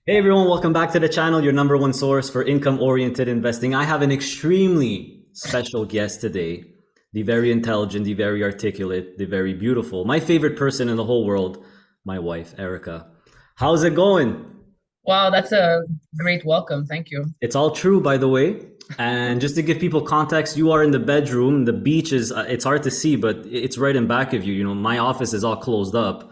Hey everyone, welcome back to the channel, your number one source for income-oriented investing. I have an extremely special guest today, the very intelligent, the very articulate, the very beautiful, my favorite person in the whole world, my wife, Erica. How's it going? Wow, that's a great welcome. Thank you. It's all true, by the way. And just to give people context, you are in the bedroom. The beach is, it's hard to see, but it's right in back of you. You know, my office is all closed up.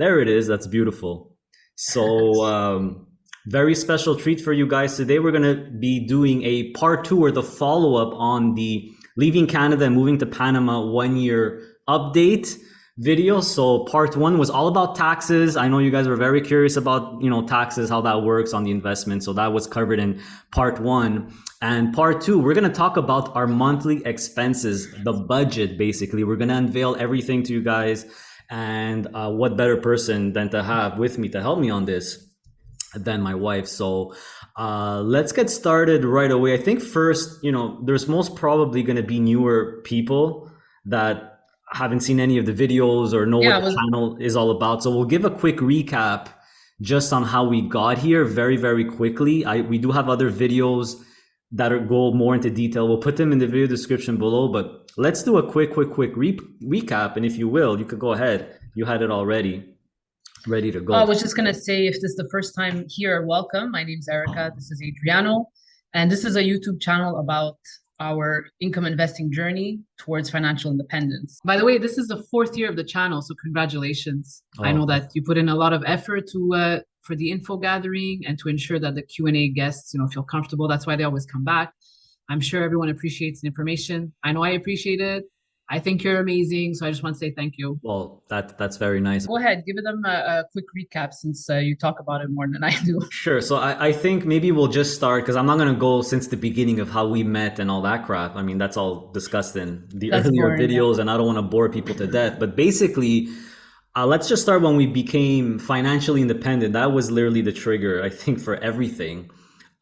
There it is. That's beautiful. So, very special treat for you guys. Today, we're going to be doing a part two or the follow up on the leaving Canada and moving to Panama 1 year update video. So, part one was all about taxes. I know you guys were very curious about, taxes, how that works on the investment. So, that was covered in part one. And part two, we're going to talk about our monthly expenses, the budget, basically. We're going to unveil everything to you guys, and what better person than to have with me to help me on this than my wife. So let's get started right away. I think first, there's most probably going to be newer people that haven't seen any of the videos or know what Yeah, the it was channel is all about. So we'll give a quick recap just on how we got here very, very quickly. We do have other videos that go more into detail. We'll put them in the video description below, but let's do a quick recap. And if you will, you could go ahead. You had it already ready to I go. was just gonna say if this is the first time here, welcome. My name's Erica. This is Adriano, and this is a YouTube channel about our income investing journey towards financial independence. By the way, this is the fourth year of the channel, so congratulations. I Oh, know that you put in a lot of effort to for the info gathering and to ensure that the Q&A guests, feel comfortable. That's why they always come back. I'm sure everyone appreciates the information. I know I appreciate it. I think you're amazing, so I just want to say thank you. well, that's very nice. Go ahead, give them a quick recap since you talk about it more than I do. Sure. So I think maybe we'll just start because I'm not going to go since the beginning of how we met and all that crap. I mean, that's all discussed in the That's earlier boring. Yeah. videos, and I don't want to bore people to death. But basically, let's just start when we became financially independent. That was literally the trigger, I think, for everything.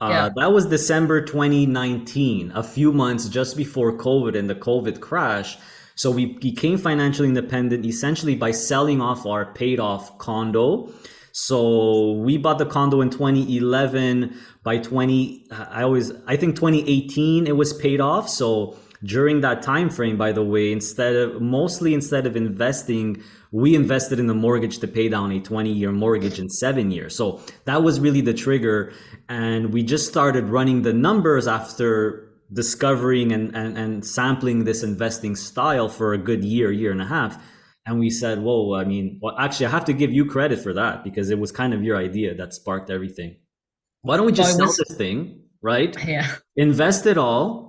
Yeah. That was December 2019, a few months just before COVID and the COVID crash. So we became financially independent essentially by selling off our paid off condo. So we bought the condo in 2011. By 20, I think 2018 it was paid off. So during that time frame, by the way, instead of investing, we invested in the mortgage to pay down a 20-year mortgage in 7 years. So that was really the trigger. And we just started running the numbers after discovering and sampling this investing style for a good year and a half. And we said, whoa, I mean, well, actually, I have to give you credit for that because it was kind of your idea that sparked everything. Why don't we Well, just it sell was, this thing, right? yeah. Invest it all.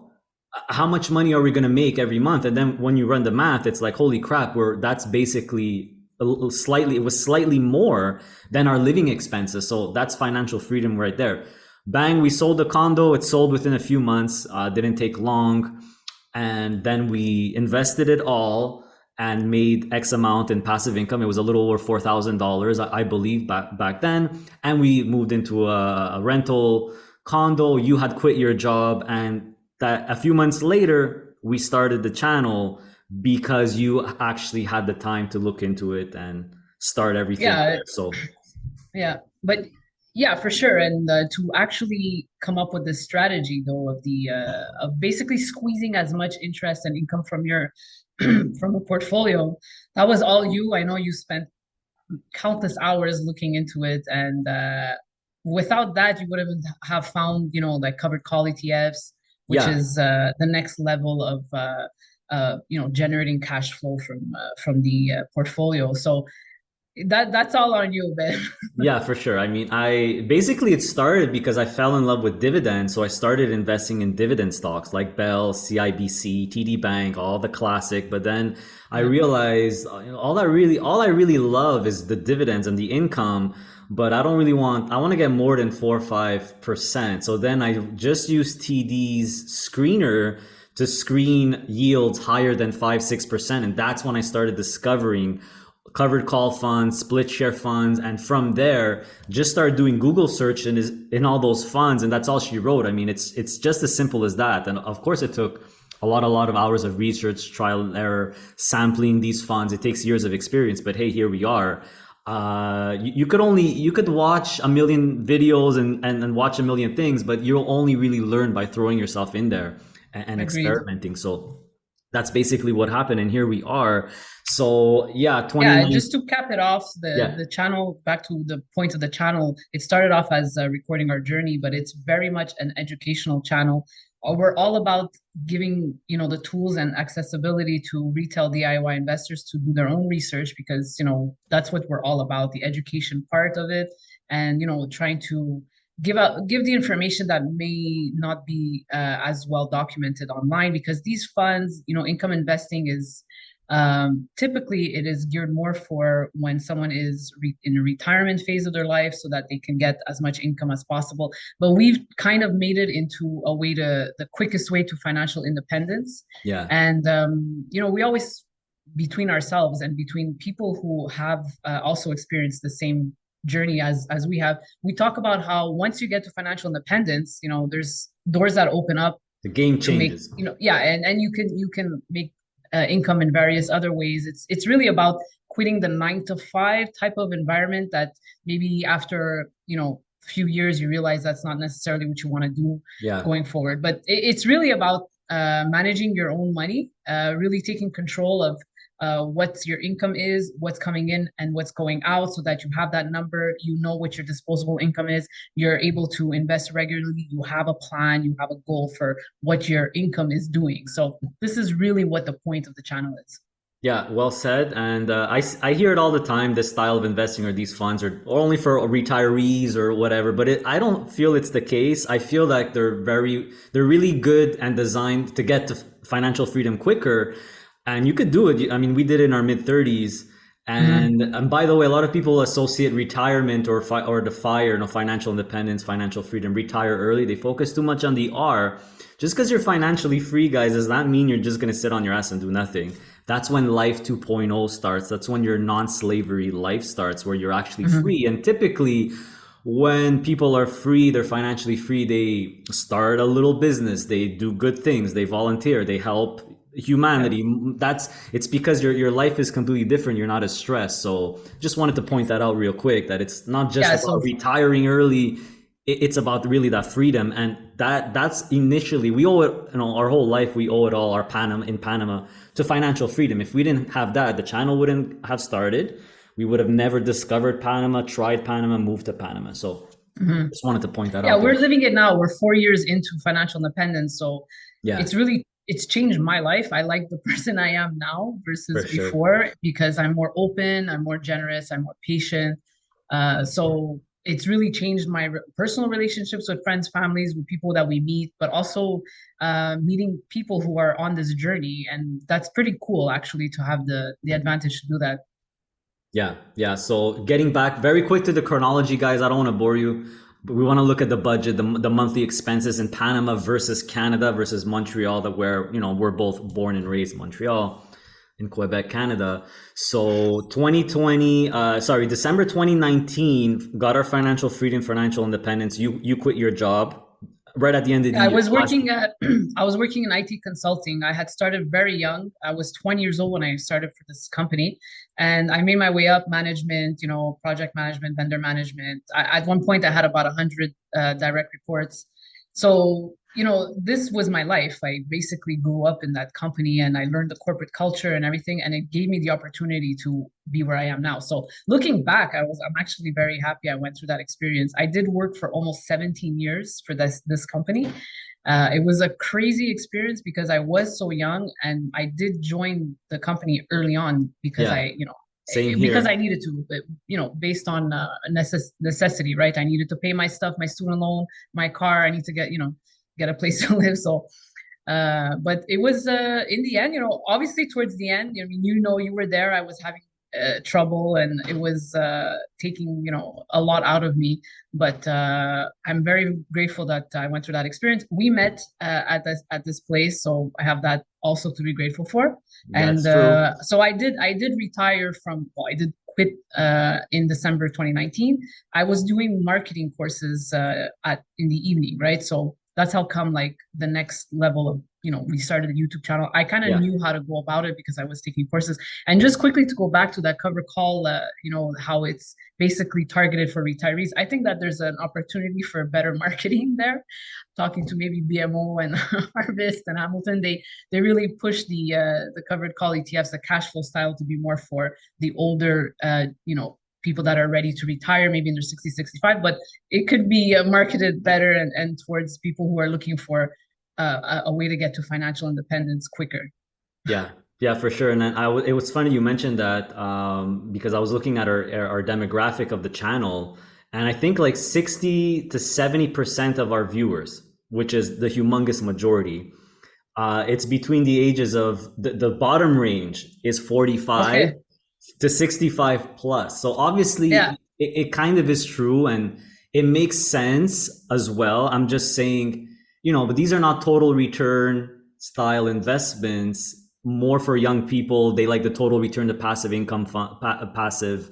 How much money are we going to make every month? And then when you run the math, it's like, holy crap, that's basically it was slightly more than our living expenses. So that's financial freedom right there. Bang, we sold the condo. It sold within a few months, didn't take long. And then we invested it all and made X amount in passive income. It was a little over $4,000, I believe, back then. And we moved into a rental condo. You had quit your job, and that a few months later we started the channel because you actually had the time to look into it and start everything Yeah. there. So Yeah. But yeah, for sure. And to actually come up with this strategy, though, of basically squeezing as much interest and income from your from a portfolio, that was all you. I know you spent countless hours looking into it, and without that, you wouldn't have found, like covered call ETFs, which yeah, is the next level of generating cash flow from the portfolio. So That's all on you, man. Yeah, for sure. I mean, I basically it started because I fell in love with dividends. So I started investing in dividend stocks like Bell, CIBC, TD Bank, all the classic. But then I Yeah, realized all I really love is the dividends and the income. But I don't really want, I want to get more than 4 or 5%. So then I just used TD's screener to screen yields higher than 5, 6%. And that's when I started discovering covered call funds, split share funds, and from there, just started doing Google search in all those funds, and that's all she wrote. I mean, it's just as simple as that. And of course, it took a lot of hours of research, trial and error, sampling these funds. It takes years of experience, but hey, here we are. You could watch a million videos and watch a million things, but you'll only really learn by throwing yourself in there and agreed. experimenting. So that's basically what happened, and here we are. So yeah, Yeah, and 29. just to cap it off, Yeah, the channel, back to the point of the channel, it started off as recording our journey, but it's very much an educational channel. We're all about giving, the tools and accessibility to retail DIY investors to do their own research because, that's what we're all about, the education part of it, and, trying to give the information that may not be as well documented online because these funds, income investing is typically, it is geared more for when someone is in a retirement phase of their life so that they can get as much income as possible. But we've kind of made it into a way the quickest way to financial independence. yeah. And, we always, between ourselves and between people who have also experienced the same journey as we have, we talk about how once you get to financial independence, there's doors that open up The game to make, changes. yeah, and you can make income in various other ways. It's really about quitting the 9 to 5 type of environment that maybe after few years you realize that's not necessarily what you want to do Yeah. going forward. But it's really about managing your own money, really taking control of what your income is, what's coming in and what's going out, so that you have that number, what your disposable income is, you're able to invest regularly, you have a plan, you have a goal for what your income is doing. So this is really what the point of the channel is. Yeah, well said. And I hear it all the time, this style of investing or these funds are only for retirees or whatever, but I don't feel it's the case. I feel like they're really good and designed to get to financial freedom quicker. And you could do it. I mean, we did it in our mid 30s. Mm-hmm. And by the way, a lot of people associate retirement or the fire, financial independence, financial freedom, retire early. They focus too much on the R. Just because you're financially free, guys, does not mean you're just going to sit on your ass and do nothing. That's when life 2.0 starts. That's when your non-slavery life starts, where you're actually Mm-hmm. free. And typically, when people are free, they're financially free, they start a little business, they do good things, they volunteer, they help Yeah. humanity. It's because your life is completely different. You're not as stressed. So just wanted to point that out real quick, that it's not just Yeah. about So retiring early. It's about really that freedom, and that's initially we owe it. Our whole life we owe it all, our Panama in Panama, to financial freedom. If we didn't have that, the channel wouldn't have started. We would have never discovered Panama, tried Panama, moved to Panama. So mhm. just wanted to point that Yeah, out we're there. living it now. We're 4 years into financial independence. So Yeah, it's changed my life. I like the person I am now for versus sure. before because I'm more open, I'm more generous, I'm more patient. So it's really changed my personal relationships with friends, families, with people that we meet, but also meeting people who are on this journey. And that's pretty cool actually to have the advantage to do that. Yeah, yeah. So getting back very quick to the chronology, guys. I don't want to bore you, but we want to look at the budget, the monthly expenses in Panama versus Canada versus Montreal, that where we're both born and raised in Montreal, in Quebec, Canada. So 2020, December 2019, got our financial freedom, financial independence. You quit your job right at the end of the I year. was Last. working at I was working in IT consulting. I had started very young. I was 20 years old when I started for this company, and I made my way up management, project management, vendor management. At one point, I had about 100 direct reports. So, this was my life. I basically grew up in that company and I learned the corporate culture and everything, and it gave me the opportunity to be where I am now. So looking back, I'm actually very happy I went through that experience. I did work for almost 17 years for this company. It was a crazy experience because I was so young and I did join the company early on because Yeah. Same because here. I needed to, based on necessity, right? I needed to pay my stuff, my student loan, my car. I need to get a place to live. So, but it was in the end, obviously towards the end, I mean, you were there. I was having trouble, and it was taking a lot out of me. But I'm very grateful that I went through that experience. We met at this place, so I have that also to be grateful for. And That's true. so I did retire from, well, I did quit in December 2019. I was doing marketing courses at in the evening, right? So that's how come like the next level of, we started a YouTube channel. I kind of Yeah. knew how to go about it because I was taking courses. And just quickly to go back to that cover call, how it's basically targeted for retirees. I think that there's an opportunity for better marketing there. Talking to maybe BMO and Harvest and Hamilton, they really push the covered call ETFs, the cash flow style, to be more for the older, people that are ready to retire, maybe in their 60, 65, but it could be marketed better and towards people who are looking for a way to get to financial independence quicker. Yeah, yeah, for sure. And then it was funny you mentioned that because I was looking at our demographic of the channel, and I think like 60 to 70% of our viewers, which is the humongous majority, it's between the ages of the bottom range is 45 Okay. to 65 plus. So Yeah. obviously it kind of is true and it makes sense as well. I'm just saying, but these are not total return style investments, more for young people. They like the total return to passive income passive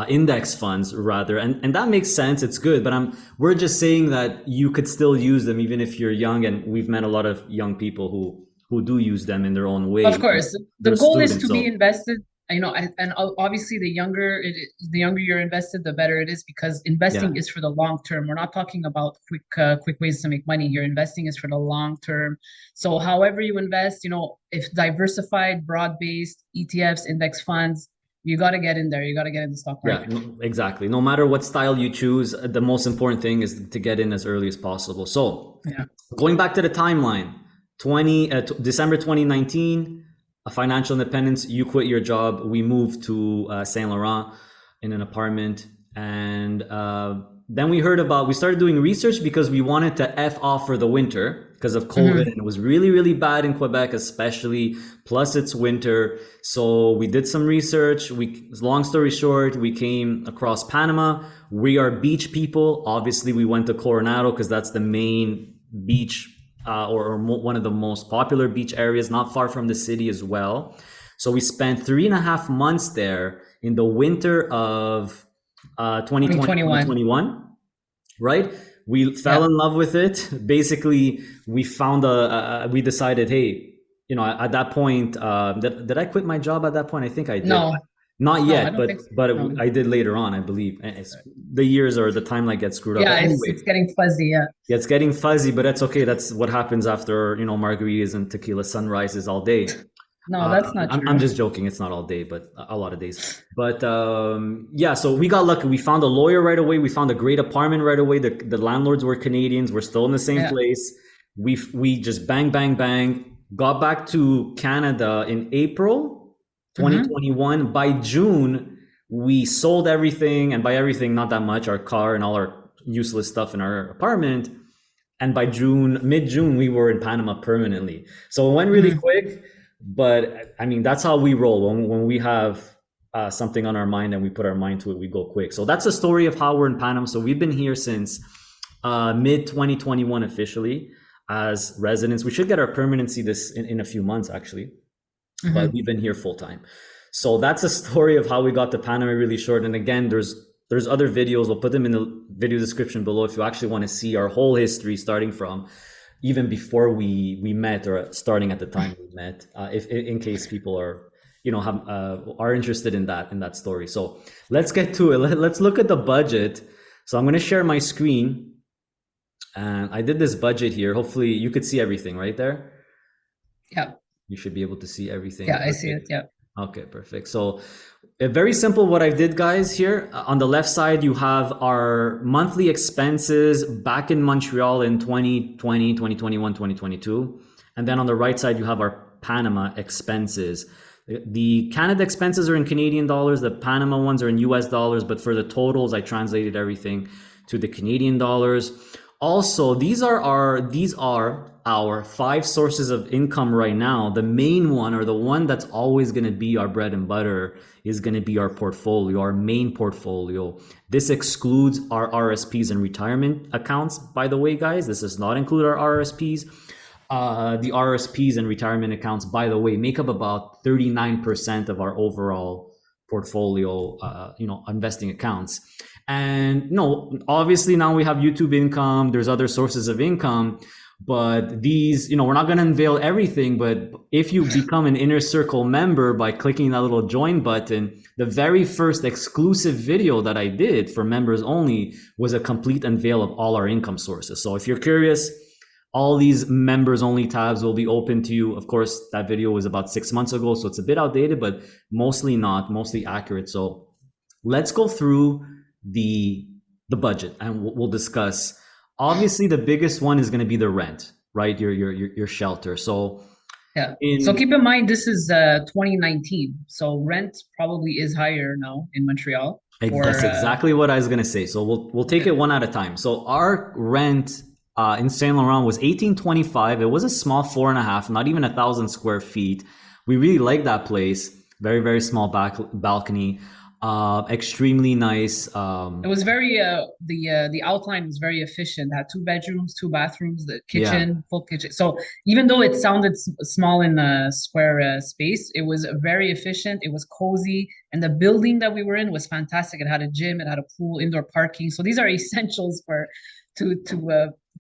index funds rather. And that makes sense. It's good, but we're just saying that you could still use them even if you're young. And we've met a lot of young people who do use them in their own Of way. course, the They're goal is students. to be So invested. And obviously, the younger you're invested, the better it is because yeah. investing is for the long term. We're not talking about quick ways to make money. Your investing is for the long term. So, however you invest, if diversified, broad-based ETFs, index funds, you got to get in there. You got to get in the stock Yeah, market. no, exactly. No matter what style you choose, the most important thing is to get in as early as possible. So, Yeah. going back to the timeline, December 2019, a financial independence. You quit your job. We moved to Saint Laurent in an apartment, and then we started doing research because we wanted to f off for the winter because of COVID, Hmm. and it was really really bad in Quebec, especially. Plus, it's winter, so we did some research. Long story short, we came across Panama. We are beach people. Obviously, we went to Coronado because that's the main beach or one of the most popular beach areas, not far from the city as well. So we spent 3.5 months there in the winter of 2020, 2021. 2021, right? We fell Yeah. in love with it. Basically, we decided, hey, at that point, did I quit my job at that point? I think I did. No. Not No, I yet, don't but think so. but No. I did later on, I believe. And the years or the timeline gets screwed up. Yeah, But it's anyway, getting fuzzy. Yeah. yeah, it's getting fuzzy, but that's okay. That's what happens after, margaritas and tequila sunrises all day. No, that's not I'm true. just joking. It's not all day, but a lot of days. But yeah, so we got lucky. We found a lawyer right away. We found a great apartment right away. The landlords were Canadians. We're still in the same Yeah. place. We just bang, bang, bang. Got back to Canada in April Hmm. 2021. By June, we sold everything. And by everything, not that much, our car and all our useless stuff in our apartment. And by mid June, we were in Panama permanently. So it went really Hmm. quick, but I mean, that's how we roll. When we have something on our mind and we put our mind to it, we go quick. So that's a story of how we're in Panama. So we've been here since mid 2021 officially as residents. We should get our permanency in a few months, actually, but Hmm. we've been here full time. So that's a story of how we got to Panama really short. And again, there's other videos. We'll put them in the video description below if you actually want to see our whole history, starting from even before we met or starting at the time we met. If in case people are are interested in that story. So let's get to it. Let's look at the budget. So I'm going to share my screen, and I did this budget here. Hopefully you could see everything right there. Yeah. You should be able to see everything. Yeah, I see it. Perfect. Yeah. Okay, perfect. So very simple what I did, guys, here. On the left side, you have our monthly expenses back in Montreal in 2020, 2021, 2022. And then on the right side, you have our Panama expenses. The Canada expenses are in Canadian dollars, the Panama ones are in US dollars, but for the totals, I translated everything to the Canadian dollars. Also, these are our five sources of income right now. The main one, or the one that's always going to be our bread and butter, is going to be our portfolio, our main portfolio. This excludes our RSPs and retirement accounts, by the way, guys. This does not include our RSPs. The RSPs and retirement accounts, by the way, make up about 39% of our overall portfolio, investing accounts. And no, obviously now we have YouTube income. There's other sources of income, but these, we're not going to unveil everything. But if you become an inner circle member by clicking that little join button, the very first exclusive video that I did for members only was a complete unveil of all our income sources. So if you're curious, all these members only tabs will be open to you. Of course, that video was about 6 months ago, so it's a bit outdated, but mostly accurate. So let's go through the budget and we'll discuss. Obviously, the biggest one is going to be the rent, right? Your shelter. So Yeah. So keep in mind, this is 2019. So rent probably is higher now in Montreal. That's exactly what I was going to say. So we'll take it one at a time. So our rent in Saint Laurent was $1,825. It was a small 4.5, not even 1,000 square feet. We really like that place. Very, very small balcony. Extremely nice. It was very the outline was very efficient. It had 2 bedrooms, 2 bathrooms, the kitchen, full kitchen. So even though it sounded small in the square space, it was very efficient. It was cozy, and the building that we were in was fantastic. It had a gym, it had a pool, indoor parking. So these are essentials to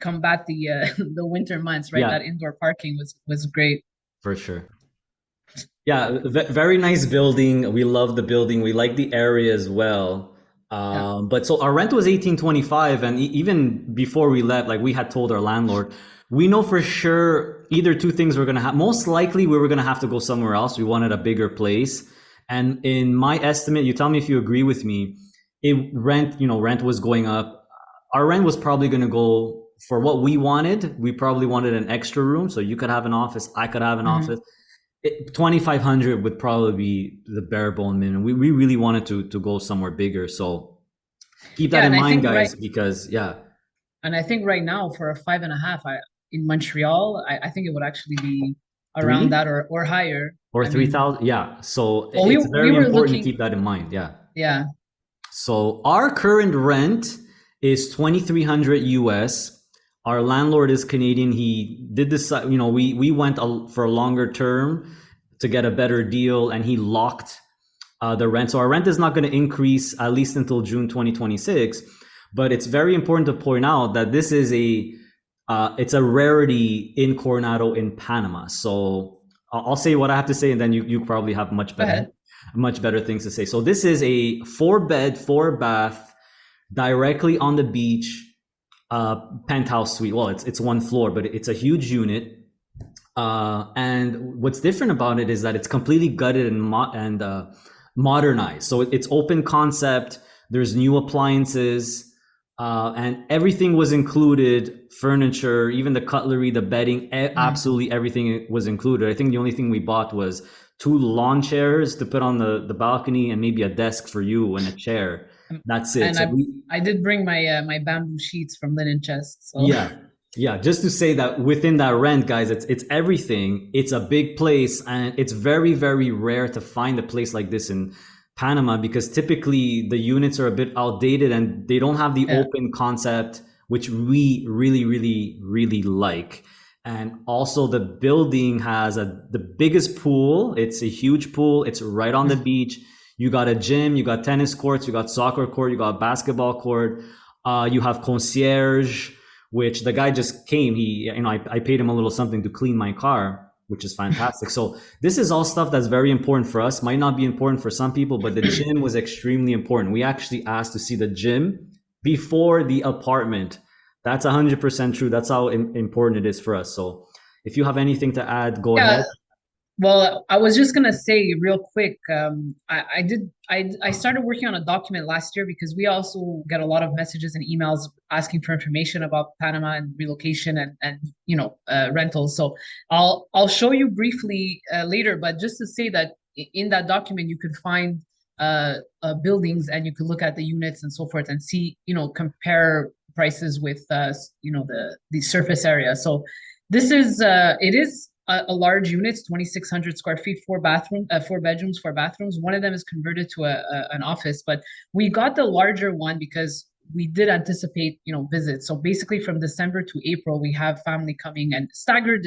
combat the the winter months, right? That indoor parking was great. For sure. Yeah, very nice building. We love the building. We like the area as well. But so our rent was 1825, and even before we left, like we had told our landlord, we know for sure either two things were gonna happen. Most likely, we were gonna have to go somewhere else. We wanted a bigger place, and in my estimate, you tell me if you agree with me. Rent was going up. Our rent was probably gonna go for what we wanted. We probably wanted an extra room, so you could have an office, I could have an office. 2,500 would probably be the bare bone minimum. We really wanted to go somewhere bigger, so keep that in mind, guys. Because and I think right now for a 5.5, in Montreal, I think it would actually be around that or higher, or 3,000. Yeah, so it's very important to keep that in mind. Yeah. So our current rent is 2,300 US. Our landlord is Canadian. He did this, we went for a longer term to get a better deal, and he locked the rent. So our rent is not going to increase at least until June 2026. But it's very important to point out that this is it's a rarity in Coronado, in Panama. So I'll say what I have to say, and then you probably have much better things to say. So this is a 4-bed, 4-bath, directly on the beach. Penthouse suite. Well, it's one floor, but it's a huge unit. And what's different about it is that it's completely gutted and modernized. So it's open concept. There's new appliances, and everything was included. Furniture, even the cutlery, the bedding, absolutely everything was included. I think the only thing we bought was 2 lawn chairs to put on the balcony, and maybe a desk for you and a chair. That's it. And so I did bring my bamboo sheets from Linen Chest. So. Yeah. Just to say that within that rent, guys, it's everything. It's a big place, and it's very, very rare to find a place like this in Panama, because typically the units are a bit outdated and they don't have the open concept, which we really, really, really like. And also the building has the biggest pool. It's a huge pool. It's right on the beach. You got a gym, you got tennis courts, you got soccer court, you got basketball court. You have concierge, which the guy just came. I paid him a little something to clean my car, which is fantastic. So this is all stuff that's very important for us. Might not be important for some people, but the gym was extremely important. We actually asked to see the gym before the apartment. That's 100% true. That's how important it is for us. So if you have anything to add, go ahead. Well, I was just gonna say real quick. I started working on a document last year because we also get a lot of messages and emails asking for information about Panama and relocation and rentals. So I'll show you briefly later. But just to say that in that document you could find buildings, and you could look at the units and so forth and see, compare prices with the surface area. So this is it is a large unit. It's 2,600 square feet, four bedrooms, four bathrooms. One of them is converted to an office, but we got the larger one because we did anticipate, visits. So basically from December to April, we have family coming and staggered,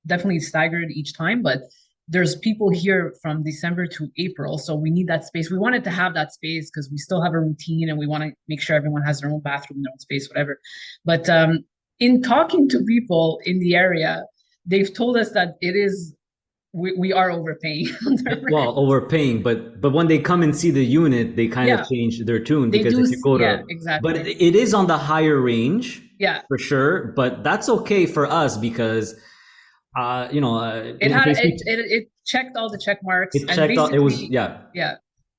definitely staggered each time, but there's people here from December to April. So we need that space. We wanted to have that space because we still have a routine and we want to make sure everyone has their own bathroom, their own space, whatever. But in talking to people in the area, they've told us that we are overpaying. Well, overpaying, but when they come and see the unit, they kind of Yeah, change their tune, they because do. if you go Yeah, to, but exactly. it is on the higher range Yeah, for sure. But that's okay for us because, it in had case it checked all the check marks, it and checked out, it was, basically, yeah. yeah.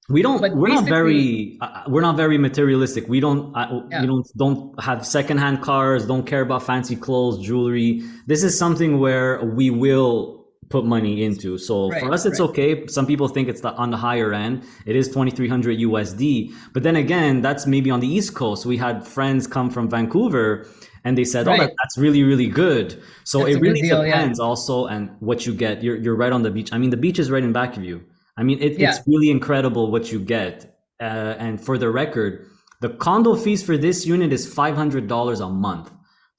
We don't. But basically, We're not very materialistic. We don't. We yeah, don't have secondhand cars. Don't care about fancy clothes, jewelry. This is something where we will put money into. So for right, us, it's right, okay. Some people think it's on the higher end. It is 2,300 USD. But then again, that's maybe on the East Coast. We had friends come from Vancouver, and they said, "Oh, right. that's really really good." So That's it a good really deal. Yeah, depends also and what you get. You're right on the beach. I mean, the beach is right in back of you. I mean, it's yeah. really incredible what you get. And for the record, the condo fees for this unit is $500 a month,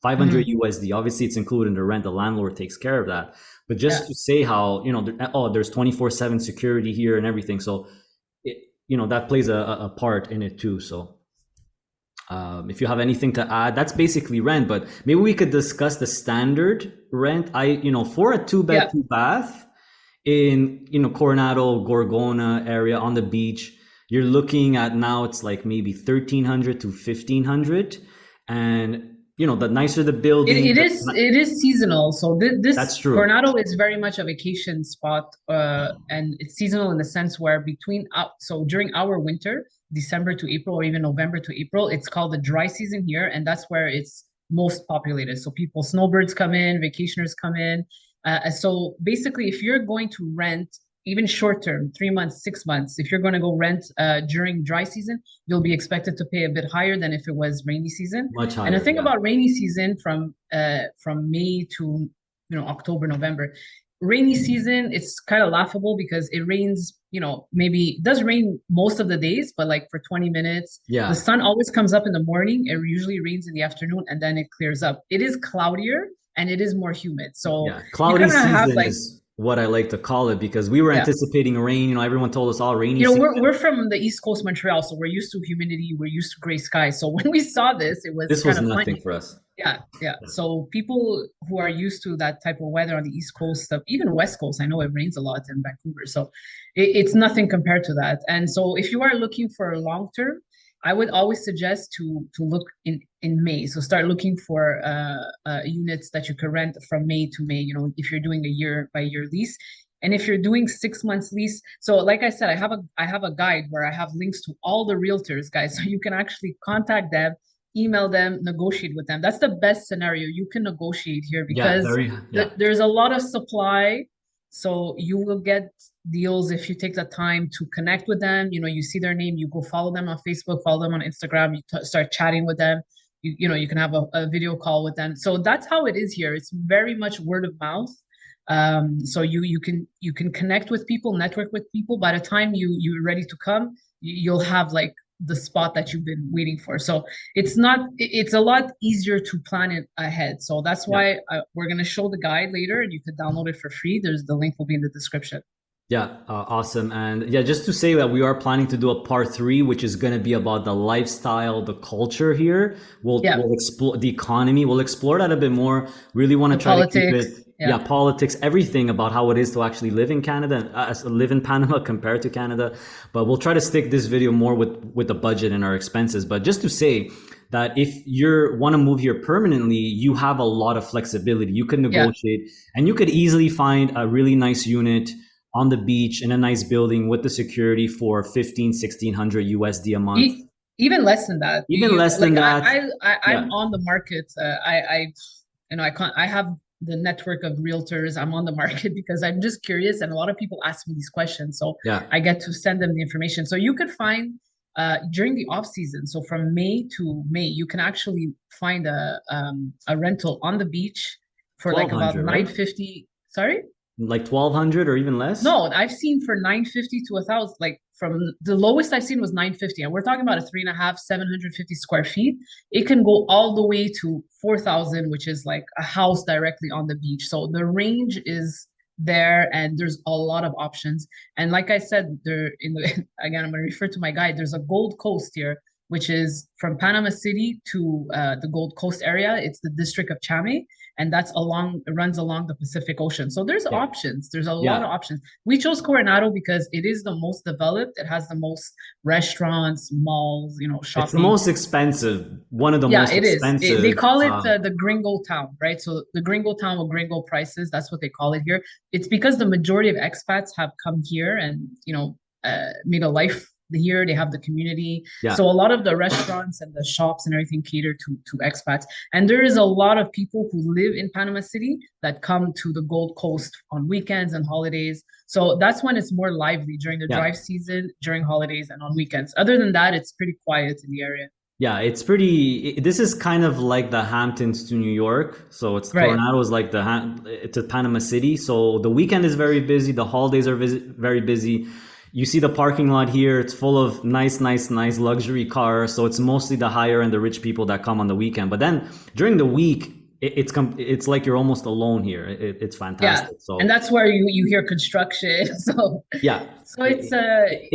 500 Hmm. USD. Obviously, it's included in the rent. The landlord takes care of that. But Yeah, just to say how, there's 24/7 security here and everything. So, that plays a part in it too. So, if you have anything to add, that's basically rent. But maybe we could discuss the standard rent. For a two bed, yeah. two bath in Coronado, Gorgona area on the beach, you're looking at now it's like maybe 1,300 to 1,500, and the nicer the It, building, it is it is seasonal. So this that's true. Coronado is very much a vacation spot, and it's seasonal in the sense where so during our winter, December to April, or even November to April, it's called the dry season here, and that's where it's most populated. So snowbirds come in, vacationers come in. So basically, if you're going to rent even short term, 3 months, 6 months, if you're going to go rent during dry season, you'll be expected to pay a bit higher than if it was rainy season. Much And the higher, thing yeah. about rainy season from May to October, November, rainy season, it's kind of laughable because it rains, maybe it does rain most of the days, but like for 20 minutes. The Yeah, sun always comes up in the morning. It usually rains in the afternoon and then it clears up. It is cloudier and it is more humid. So yeah, you cloudy kind of have season like, is what I like to call it, because we were yeah. anticipating rain. Everyone told us all rainy We're season. from the East Coast, Montreal, so we're used to humidity, we're used to gray skies. So when we saw this, it was This kind was of nothing funny. for us. Yeah, yeah. So people who are used to that type of weather on the East Coast, stuff, even West Coast, I know it rains a lot in Vancouver, so it's nothing compared to that. And so if you are looking for a long term, I would always suggest to look in May. So start looking for units that you can rent from May to May. If you're doing a year by year lease, and if you're doing 6 months lease, so like I said, I have a guide where I have links to all the realtors, guys, so you can actually contact them, email them, negotiate with them. That's the best scenario. You can negotiate here Yeah, because very, yeah. there's a lot of supply. So you will get deals if you take the time to connect with them. You see their name, you go follow them on Facebook, follow them on Instagram, you start chatting with them. You can have a video call with them. So that's how it is here. It's very much word of mouth. So you can connect with people, network with people. By the time you're ready to come, you'll have like the spot that you've been waiting for. So it's a lot easier to plan it ahead. So that's Yeah. why we're going to show the guide later and you could download it for free. The link will be in the description. Yeah, awesome. And yeah, just to say that we are planning to do a part three, which is going to be about the lifestyle, the culture here. Yeah, We'll explore the economy. We'll explore that a bit more. Really want to the try to keep politics. it, yeah, Yeah. politics, everything about how it is to actually live in Canada, live in Panama compared to Canada. But we'll try to stick this video more with the budget and our expenses. But just to say that if you want to move here permanently, you have a lot of flexibility. You can Yeah. negotiate, and you could easily find a really nice unit on the beach in a nice building with the security for 1,500 USD a month. Even less than that. Even less than Like that. I'm Yeah. on the market. I can't. I have the network of realtors. I'm on the market because I'm just curious, and a lot of people ask me these questions, so Yeah. I get to send them the information. So you could find during the off season, so from May to May, you can actually find a rental on the beach for like about 1200, right? 950. Sorry? Like 1200 or even less? No, I've seen for 950 to 1,000, like from the lowest I've seen was 950. And we're talking about a 3.5, 750 square feet. It can go all the way to 4,000, which is like a house directly on the beach. So the range is there and there's a lot of options. And like I said, there in the again, I'm gonna refer to my guide. There's a Gold Coast here, which is from Panama City to the Gold Coast area. It's the district of Chame, and that's along it runs along the Pacific Ocean. So there's Yeah. options. There's a lot Yeah. of options. We chose Coronado because it is the most developed. It has the most restaurants, malls, It's the shopping. most expensive, one of the Yeah, most it is. They expensive. call it the Gringo Town, right? So the Gringo Town or Gringo prices, that's what they call it here. It's because the majority of expats have come here and, made a life here. They have the community. So Yeah. a lot of the restaurants and the shops and everything cater to expats. And there is a lot of people who live in Panama City that come to the Gold Coast on weekends and holidays. So that's when it's more lively during the Yeah. drive season, during holidays, and on weekends. Other than that, it's pretty quiet in the area. Yeah, it's pretty. This is kind of like the Hamptons to New York. So it's Right. Coronado is like it's a Panama City. So the weekend is very busy. The holidays are very busy. You see the parking lot here. It's full of nice luxury cars. So it's mostly the higher and the rich people that come on the weekend. But then during the week, it's like you're almost alone here. It's Yeah. fantastic. And So that's where you hear construction. So yeah, so it's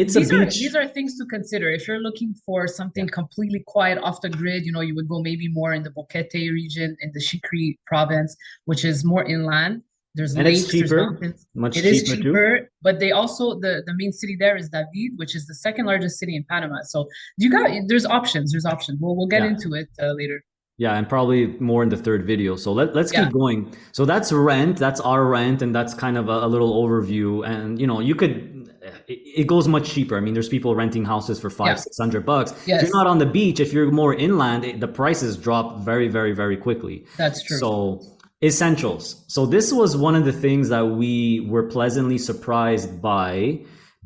it's a these beach. are things to consider. If you're looking for Yeah, something completely quiet off the grid, you would go maybe more in the Boquete region in the Chicri province, which is more inland. There's and it's lakes, there's cheaper, mountains. It much is cheaper too. cheaper, but they also the main city there is David, which is the second largest city in Panama. So you got there's options. There's options. We'll get Yeah. into it later. Yeah, and probably more in the third video. So let's Yeah. keep going. So that's rent, that's our rent, and that's kind of a little overview. And you could, it goes much cheaper. I mean, there's people renting houses for five, Yeah. 600 bucks. If you're Yes, not on the beach, if you're more inland, the prices drop very, very, very quickly. that's true. So essentials. So this was one of the things that we were pleasantly surprised by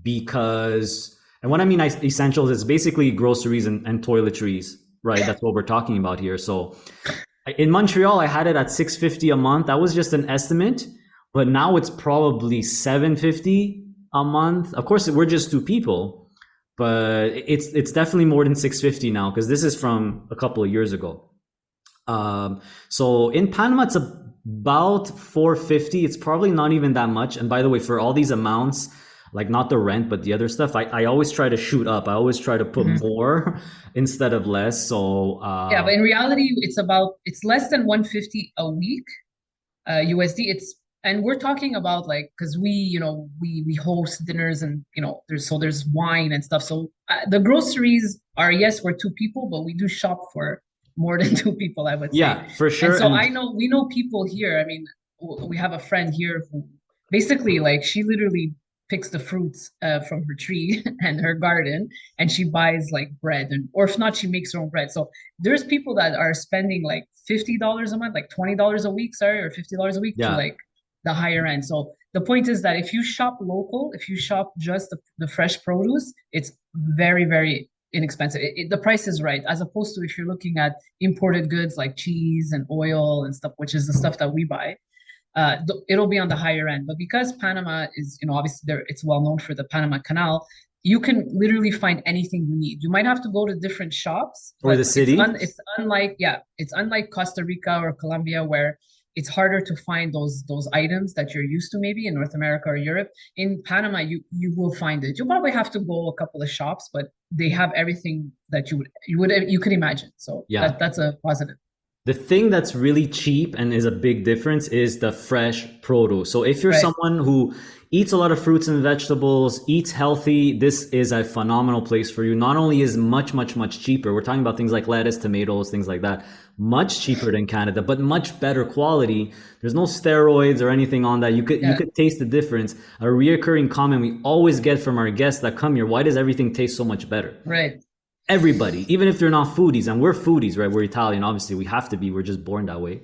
because, and what I mean essentials is basically groceries and toiletries, right? That's what we're talking about here. So in Montreal, I had it at 650 a month. That was just an estimate, but now it's probably 750 a month. Of course, we're just two people, but it's definitely more than 650 now because this is from a couple of years ago. So in Panama, it's about 450. It's probably not even that much. And by the way, for all these amounts, like not the rent, but the other stuff, I always try to shoot up. I always try to put Mhm. more instead of less. So Yeah, but in reality, it's less than 150 a week, USD. And we're talking about like because we host dinners and there's wine and stuff. So the groceries are, yes, we're two people, but we do shop for more than two people, I would say. yeah, for And sure. so And we know people here. I mean, we have a friend here who basically like she literally picks the fruits from her tree and her garden, and she buys like bread, and or if not, she makes her own bread. So there's people that are spending like $50 a month, like $20 a week, sorry, or $50 a week to yeah, like the higher end. So the point is that if you shop local, if you shop just the fresh produce, it's very, very inexpensive. The price is right, as opposed to if you're looking at imported goods like cheese and oil and stuff, which is the stuff that we buy. It'll be on the higher end. But because Panama is, obviously there, it's well known for the Panama Canal, you can literally find anything you need. You might have to go to different shops, or the but city. it's unlike, yeah, it's unlike Costa Rica or Colombia where it's harder to find those items that you're used to maybe in North America or Europe. In Panama, you will find it. You'll probably have to go a couple of shops, but they have everything that you could imagine. So Yeah. that's a positive. The thing that's really cheap and is a big difference is the fresh produce. So if you're Right. someone who eats a lot of fruits and vegetables, eats healthy, this is a phenomenal place for you. Not only is much cheaper, we're talking about things like lettuce, tomatoes, things like that, much cheaper than Canada, but much better quality. There's no steroids or anything on that. You Yeah. could taste the difference. A reoccurring comment we always get from our guests that come here, why does everything taste so much better? Right. Everybody, even if they're not foodies, and we're foodies, right? We're Italian, obviously we have to be, we're just born that way.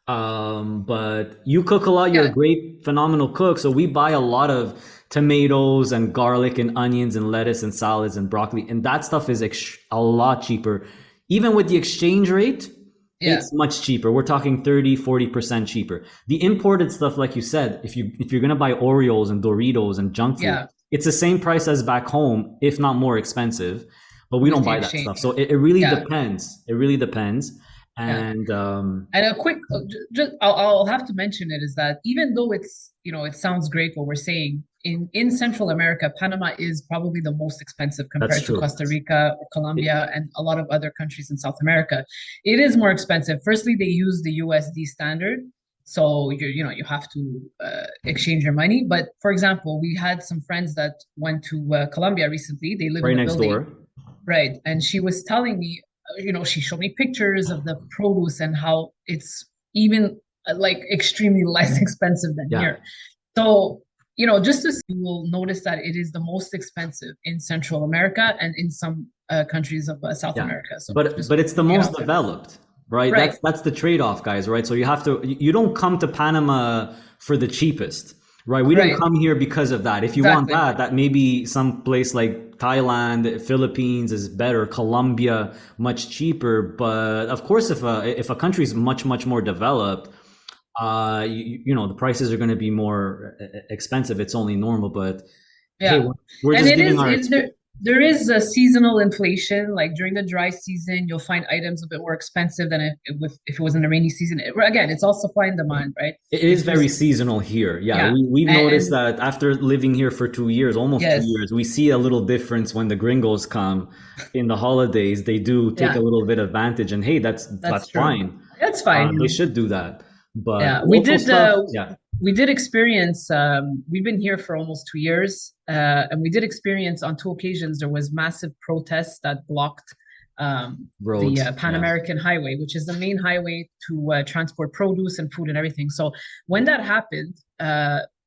But you cook a lot. You're a Yeah, great, phenomenal cook. So we buy a lot of tomatoes and garlic and onions and lettuce and salads and broccoli. And that stuff is a lot cheaper. Even with the exchange rate, yeah, it's much cheaper. We're talking 30, 40% cheaper. The imported stuff, like you said, if you're gonna buy Oreos and Doritos and junk food, yeah. it's the same price as back home, if not more expensive. But we With don't the buy that stuff. exchange. So it really Yeah, depends. It really depends. yeah. And And a quick, just I'll have to mention it is that even though it's, it sounds great what we're saying, in Central America, Panama is probably the most expensive that's compared to true. Costa Rica or Colombia and a lot of other countries in South America. It is more expensive. Firstly, they use the USD standard, so you have to exchange your money. But for example, we had some friends that went to Colombia recently. They live in Right the next building. door. Right. And she was telling me, she showed me pictures of the produce and how it's even like extremely less expensive than Yeah, here. So, just to see, you will notice that it is the most expensive in Central America and in some countries of South yeah. America. So But just but it's the you most have to, developed, right? right, That's the trade-off, guys, right? So you don't come to Panama for the cheapest, right? We didn't right, come here because of that. If you want exactly. that, that maybe some place like Thailand, Philippines is better, Colombia much cheaper. But of course, if a country is much more developed, the prices are going to be more expensive. It's only normal. But hey, Yeah. we're And just it giving is our it, experience. there is a seasonal inflation. Like during the dry season, you'll find items a bit more expensive than if it was in the rainy season. Again, it's all supply and demand, right? It is If very there's seasonal here. Yeah, yeah, we've noticed and that after living here for 2 years, almost two yes, years, we see a little difference when the gringos come in the holidays. They do take a yeah, little bit advantage, and hey, that's that's true. fine. That's fine. They should do that. But Yeah, local stuff, yeah, we did experience we've been here for almost 2 years, and we did experience on two occasions there was massive protests that blocked the roads, Pan yeah, American Highway, which is the main highway to transport produce and food and everything. So when that happened,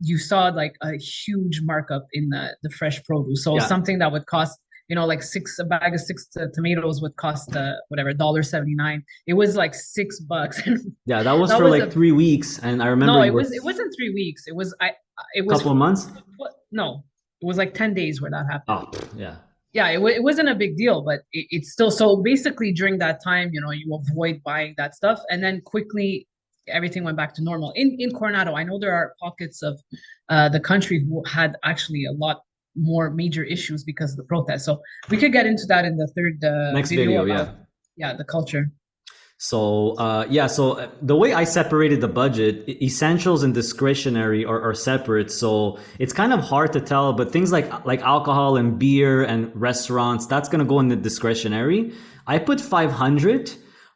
you saw like a huge markup in the fresh produce. So yeah, something that would cost, like a bag of six tomatoes would cost whatever $1.79. It was like $6. yeah. That was That for was like a 3 weeks, and I remember no, you were it wasn't 3 weeks. It a was couple of months. no, it was like 10 days where that happened. Oh, yeah, Yeah, it wasn't a big deal, but it's still so basically during that time, you avoid buying that stuff and then quickly everything went back to normal. In Coronado, I know there are pockets of the country who had actually a lot more major issues because of the protest. So we could get into that in the third next video video, about yeah. yeah, the culture. So the way I separated the budget, essentials and discretionary are separate. So it's kind of hard to tell, but things like alcohol and beer and restaurants, that's gonna go in the discretionary. I put 500,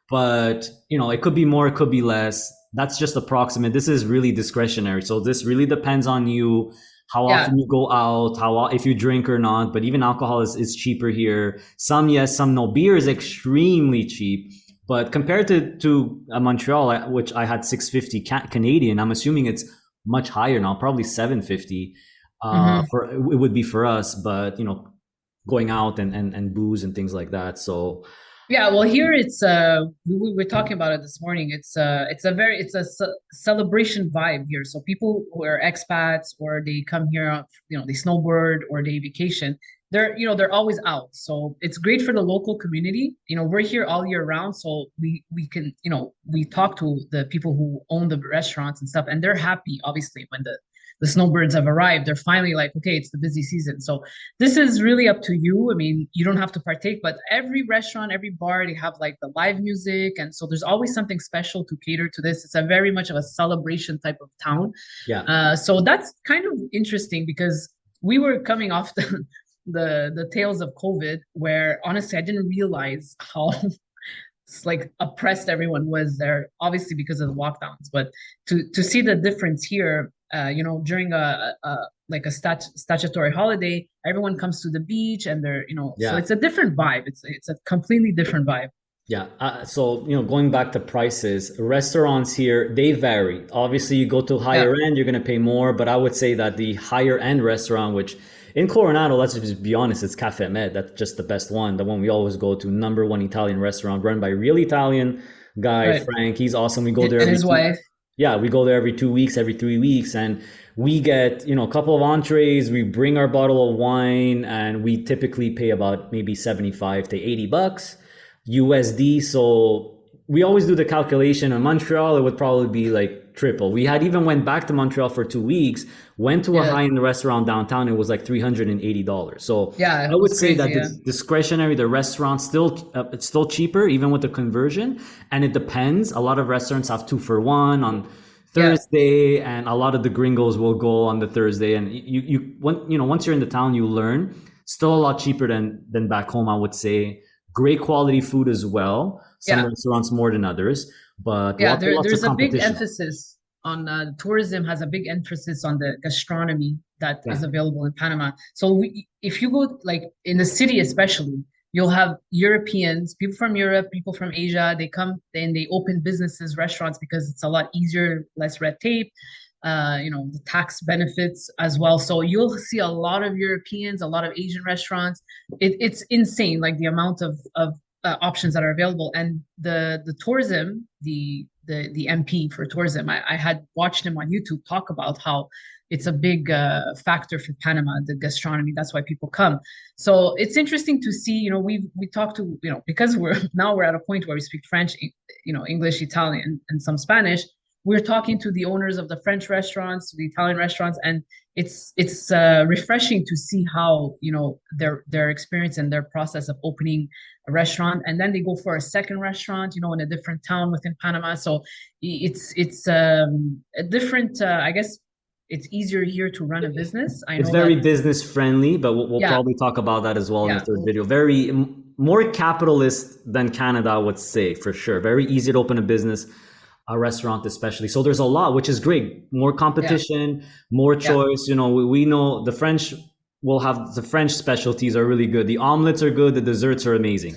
but it could be more, it could be less. That's just approximate. This is really discretionary. So this really depends on you, how Yeah. often you go out, if you drink or not. But even alcohol is cheaper here. Some yes, some no. Beer is extremely cheap. But compared to Montreal, which I had 650 Canadian, I'm assuming it's much higher now, probably 750. Hmm. For it would be for us, but going out and booze and things like that. So Yeah, well, here it's we were talking about it this morning. It's a celebration vibe here. So people who are expats or they come here, they snowboard or they vacation. They're always out. So it's great for the local community. We're here all year round, so we can, we talk to the people who own the restaurants and stuff, and they're happy obviously when the snowbirds have arrived. They're finally like, okay, it's the busy season. So this is really up to you. I mean, you don't have to partake, but every restaurant, every bar, they have like the live music. And so there's always something special to cater to this. It's a very much of a celebration type of town. yeah, So that's kind of interesting because we were coming off the tails of COVID, where honestly I didn't realize how like oppressed everyone was there, obviously because of the lockdowns. But to see the difference here, during a like a statutory holiday, everyone comes to the beach and so yeah. it's a different vibe. It's a completely different vibe. Yeah. So, going back to prices, restaurants here, they vary. Obviously, you go to Yeah. higher end, you're going to pay more. But I would say that the higher end restaurant, which in Coronado, let's just be honest, it's Cafe Med. That's just the best one, the one we always go to, number one Italian restaurant run by real Italian. guy, Right. Frank. He's awesome. We go there And every his two. wife. Yeah, we go there every 2 weeks, every 3 weeks, and we get, a couple of entrees. We bring our bottle of wine, and we typically pay about maybe 75 to $80 USD. So we always do the calculation. In Montreal, it would probably be like triple. We had even went back to Montreal for 2 weeks, went to a Yeah. high-end restaurant downtown. It was like $380. So Yeah, I it would was say crazy. that the Yeah. discretionary, the restaurant still it's still cheaper even with the conversion, and it depends. A lot of restaurants have 2 for 1 on Yeah. Thursday, and a lot of the gringos will go on the Thursday. And once you're in the town, you learn. Still a lot cheaper than back home, I would say. Great quality food as well. Some Yeah. restaurants more than others, but Yeah, lots of there's a big competition. emphasis on tourism has a big emphasis on the gastronomy that is Yeah, available in Panama. So if you go like in the city especially, you'll have Europeans, people from Europe, people from Asia. They come and they open businesses, restaurants because it's a lot easier, less red tape. The tax benefits as well. So you'll see a lot of Europeans, a lot of Asian restaurants. It's insane, like the amount of options that are available. And the tourism, the MP for tourism, I had watched him on YouTube talk about how it's a big factor for Panama, the gastronomy. That's why people come. So it's interesting to see. We talk to because we're at a point where we speak French, English, Italian, and some Spanish. We're talking to the owners of the French restaurants, the Italian restaurants, and it's refreshing to see how their experience and their process of opening a restaurant, and then they go for a second restaurant, in a different town within Panama. So it's a different. I guess it's easier here to run a business. I it's know very that. business friendly, but we'll Yeah, probably talk about that as well in the yeah, third video. Very more capitalist than Canada, I would say, for sure. Very easy to open a business, a restaurant especially. So there's a lot, which is great. More yeah, competition, more yeah, choice. We know the French will have the French specialties are really good. The omelets are good. The desserts are amazing,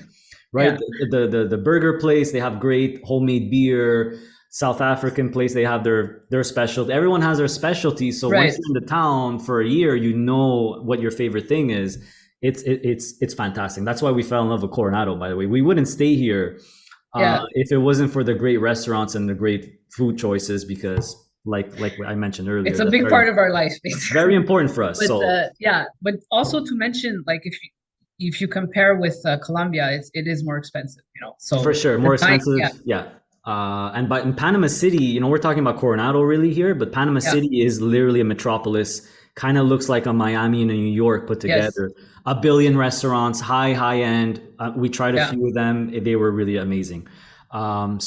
right? yeah. The burger place, they have great homemade beer. South African place, they have their specialty. Everyone has their specialty. So once Right. you're in the town for a year, you know what your favorite thing is. It's fantastic. That's why we fell in love with Coronado. By the way, we wouldn't stay here Yeah, if it wasn't for the great restaurants and the great food choices, because like I mentioned earlier, it's a that's big very part of our life, very basically. important for us. But So yeah, but also to mention, like if you compare with Colombia, it is more expensive. for So sure, the more time, yeah, expensive. Yeah. And but in Panama City, we're talking about Coronado really here, but Panama yeah, City is literally a metropolis. Kind of looks like a Miami and a New York put yes, together. A billion restaurants, high end. We tried a yeah. few of them. They were really amazing.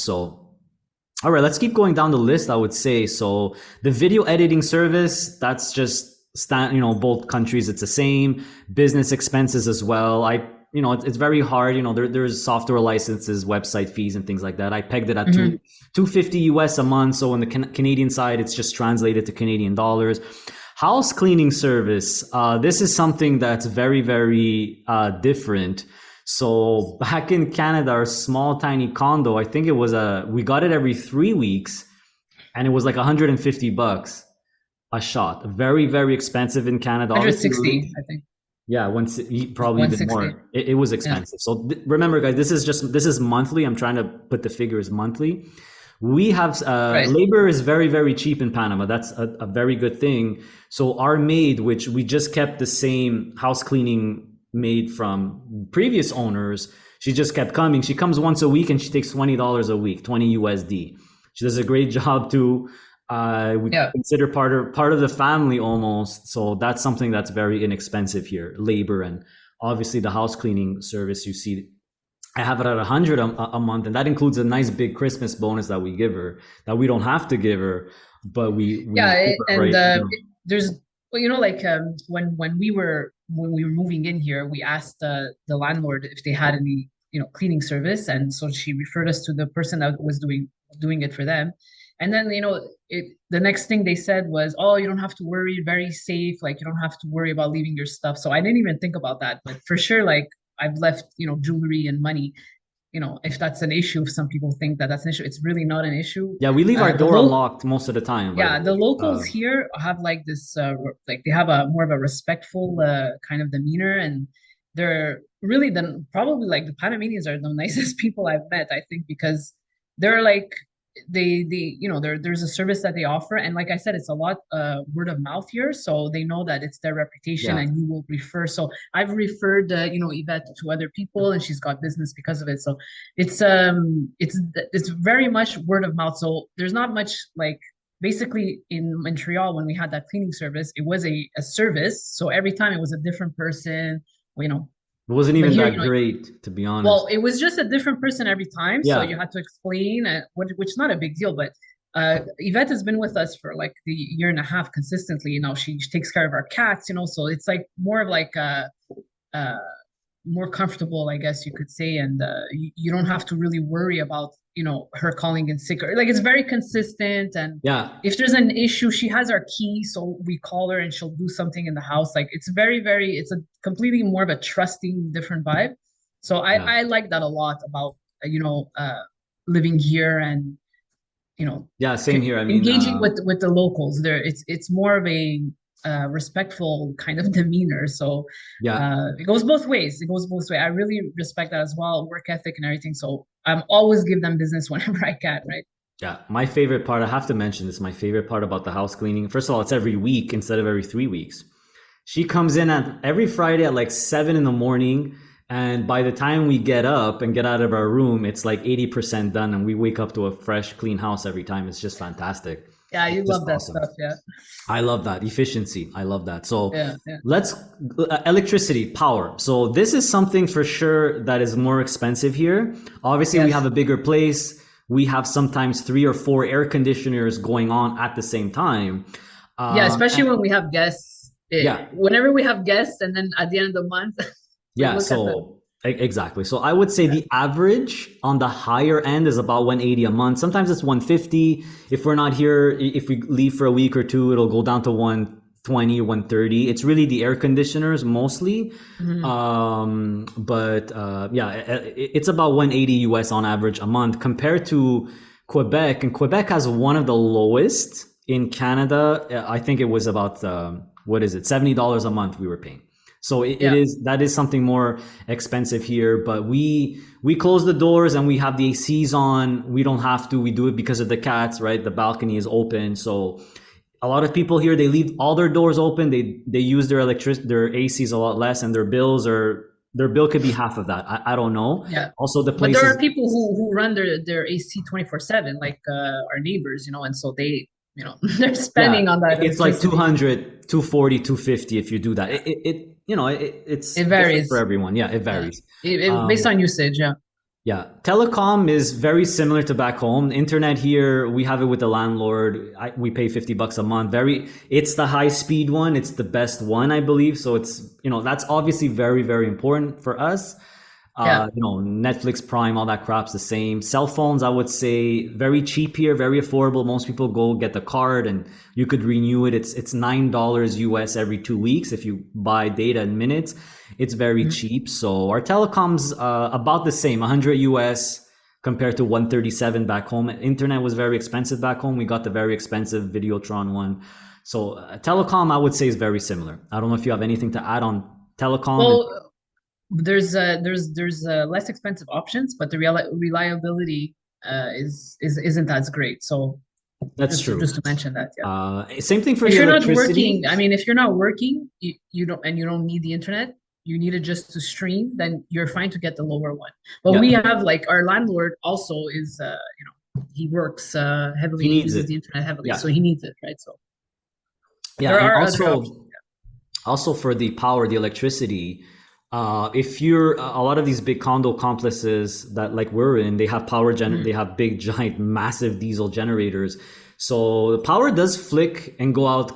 So all right, let's keep going down the list, I would say. So the video editing service, that's just both countries, it's the same. Business expenses as well. It's very hard. There's software licenses, website fees, and things like that. I pegged it at Hmm. 250 US a month. So on the Canadian side, it's just translated to Canadian dollars. House cleaning service. This is something that's very, very different. So back in Canada, our small tiny condo, I think we got it every 3 weeks, and it was like $150 a shot. Very, very expensive in Canada. Obviously, 160, I think. yeah, probably even 160. more. It was Yeah. expensive. So remember, guys, this is monthly. I'm trying to put the figures monthly. We have Right. labor is very, very cheap in Panama. That's a very good thing. So our maid, which we just kept the same house cleaning maid from previous owners, she just kept coming. She comes once a week and she takes $20 a week, 20 USD. She does a great job too. We Yeah. consider part of the family almost. So that's something that's very inexpensive here, labor, and obviously the house cleaning service. You see, I have it at 100 a month, and that includes a nice big Christmas bonus that we give her, that we don't have to give her, but we Yeah, give her, and right. there's well, like when we were moving in here, we asked the landlord if they had any cleaning service, and so she referred us to the person that was doing it for them. And then the next thing they said was, "Oh, you don't have to worry, very safe. Like you don't have to worry about leaving your stuff." So I didn't even think about that, but for sure, like I've left jewelry and money. If that's an issue, if some people think that that's an issue, it's really not an issue. Yeah, we leave our The door low unlocked most of the time, by the Yeah, the way. locals here have like this like they have a more of a respectful kind of demeanor, and they're really probably like the Panamanians are the nicest people I've met, I think, because they're like they you know there's a service that they offer, and like I said, it's a lot word of mouth here, so they know that it's their reputation Yeah. and you will refer. So I've referred Yvette to other people, and she's got business because of it. So it's very much word of mouth. So there's not much like, basically in Montreal when we had that cleaning service, it was a service, so every time it was a different person, you know. It wasn't But even here, that great, to be honest. well, it was just a different person every time, so Yeah. you had to explain, which is not a big deal. But Yvette has been with us for like the year and a half consistently. She takes care of our cats, so it's like more of like uh, more comfortable, I guess you could say, and you don't have to really worry about her calling in sick, or like it's very consistent. And Yeah. if there's an issue, she has our key, so we call her and she'll do something in the house. Like it's very, it's a completely more of a trusting, different vibe. So Yeah. I like that a lot about living here, and Yeah. Same here. I mean, engaging with the locals there. It's more of a respectful kind of demeanor. So yeah. it goes both ways. It goes both ways. I really respect that as well, work ethic and everything. So I'm always give them business whenever I can, right? Yeah. My favorite part, I have to mention this, my favorite part about the house cleaning. First of all, it's every week instead of every 3 weeks. She comes in at every Friday at like 7 in the morning. And by the time we get up and get out of our room, it's like 80% done. And we wake up to a fresh, clean house every time. It's just fantastic. Yeah, you It's just love that awesome. stuff. Yeah, I love that efficiency. I love that. So yeah, yeah. let's electricity, power. So this is something for sure that is more expensive here. Obviously, we have Yes. a bigger place. We have sometimes 3 or 4 air conditioners going on at the same time. Yeah, especially And when we have guests. yeah, Whenever we have guests, and then at the end of the month, we yeah. look at the So exactly. So I would say yeah. the average on the higher end is about 180 a month. Sometimes it's 150. If we're not here, if we leave for a week or two, it'll go down to 120, 130. It's really the air conditioners mostly. Mhm. But yeah, it's about 180 US on average a month compared to Quebec. And Quebec has one of the lowest in Canada. I think it was about, what is it, $70 a month we were paying. So it Yeah. is, that is something more expensive here, but we close the doors and we have the ACs on. We don't have to. We do it because of the cats, right? The balcony is open, so a lot of people here, they leave all their doors open. They use their ACs a lot less, and their bill could be half of that. I don't know. Yeah. Also, the But there places, are people who run their AC 24/7, like our neighbors, and so they, they're yeah, spending on that it's like electricity. 200, 240, 250 if you do that. It's It different for varies. everyone. Yeah, it Yeah. varies. Based Um, on usage, yeah. Yeah, telecom is very similar to back home. Internet here, we have it with the landlord. We pay $50 a month. It's the high speed one. It's the best one, I believe. So that's obviously very, very important for us. Yeah. Netflix, Prime, all that crap's the same. Cell phones, I would say, very cheap here, very affordable. Most people go get the card and you could renew it. It's $9 US every 2 weeks if you buy data in minutes. It's very Mhm. cheap. So our telecom's about the same, 100 US compared to 137 back home. Internet was very expensive back home. We got the very expensive Videotron one. So telecom, I would say, is very similar. I don't know if you have anything to add on telecom. Well, there's less expensive options, but the reliability isn't as great. So That's just to true. mention that, yeah. Same thing for If the you're not working, electricity. I mean, if you're not working, you don't need the internet. You need it just to stream, then you're fine to get the lower one. But we Yeah, have like our landlord also is he works heavily, he he needs uses it. the internet heavily, so Yeah, he needs it, right? So yeah, there and are other options. also for the power, the electricity. If you're a lot of these big condo complexes that like we're in, they have they Mhm. have big, giant, massive diesel generators. So the power does flick and go out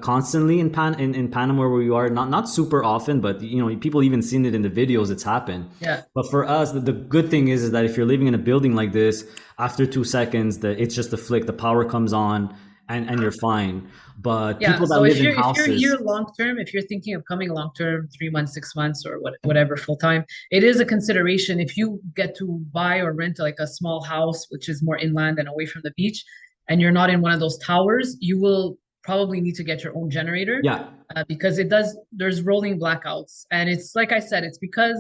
constantly in Panama where we are. Not super often, but people even seen it in the videos. It's happened. Yeah. But for us, the good thing is that if you're living in a building like this, after 2 seconds, it's just a flick. The power comes on, and you're fine. But Yeah, people that so live if in you're here houses, long term, if you're thinking of coming long term, 3 months, 6 months, or whatever full time, it is a consideration. If you get to buy or rent like a small house, which is more inland and away from the beach, and you're not in one of those towers, you will probably need to get your own generator yeah, because there's rolling blackouts, and it's like I said, it's because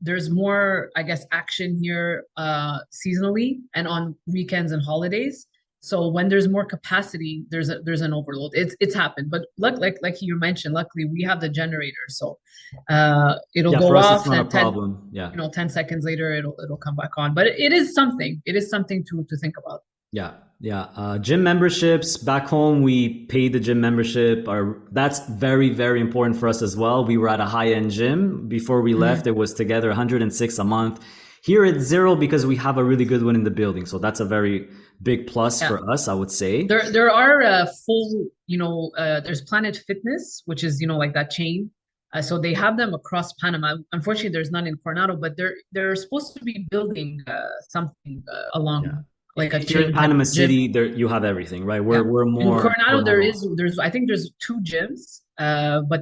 there's more, I guess, action here seasonally and on weekends and holidays. So when there's more capacity, there's an overload. It's happened, but like you mentioned, luckily we have the generator, so it'll Yeah, for go us, it's off, not a and 10 problem. Yeah. 10 seconds later it'll come back on. But it is something. It is something to think about. Yeah, yeah. Gym memberships back home, we paid the gym membership. That's very, very important for us as well. We were at a high-end gym before we left. Mhm. It was together 106 a month. Here it's zero because we have a really good one in the building. So that's a very big plus Yeah. for us, I would say. There are full, there's Planet Fitness, which is, like that chain. So they have them across Panama. Unfortunately, there's none in Coronado, but they're supposed to be building something Yeah. along like a If you're in chain type Panama of gym. City, there you have everything, right? Yeah. We're In more Coronado, Coronado. there's I think there's two gyms, but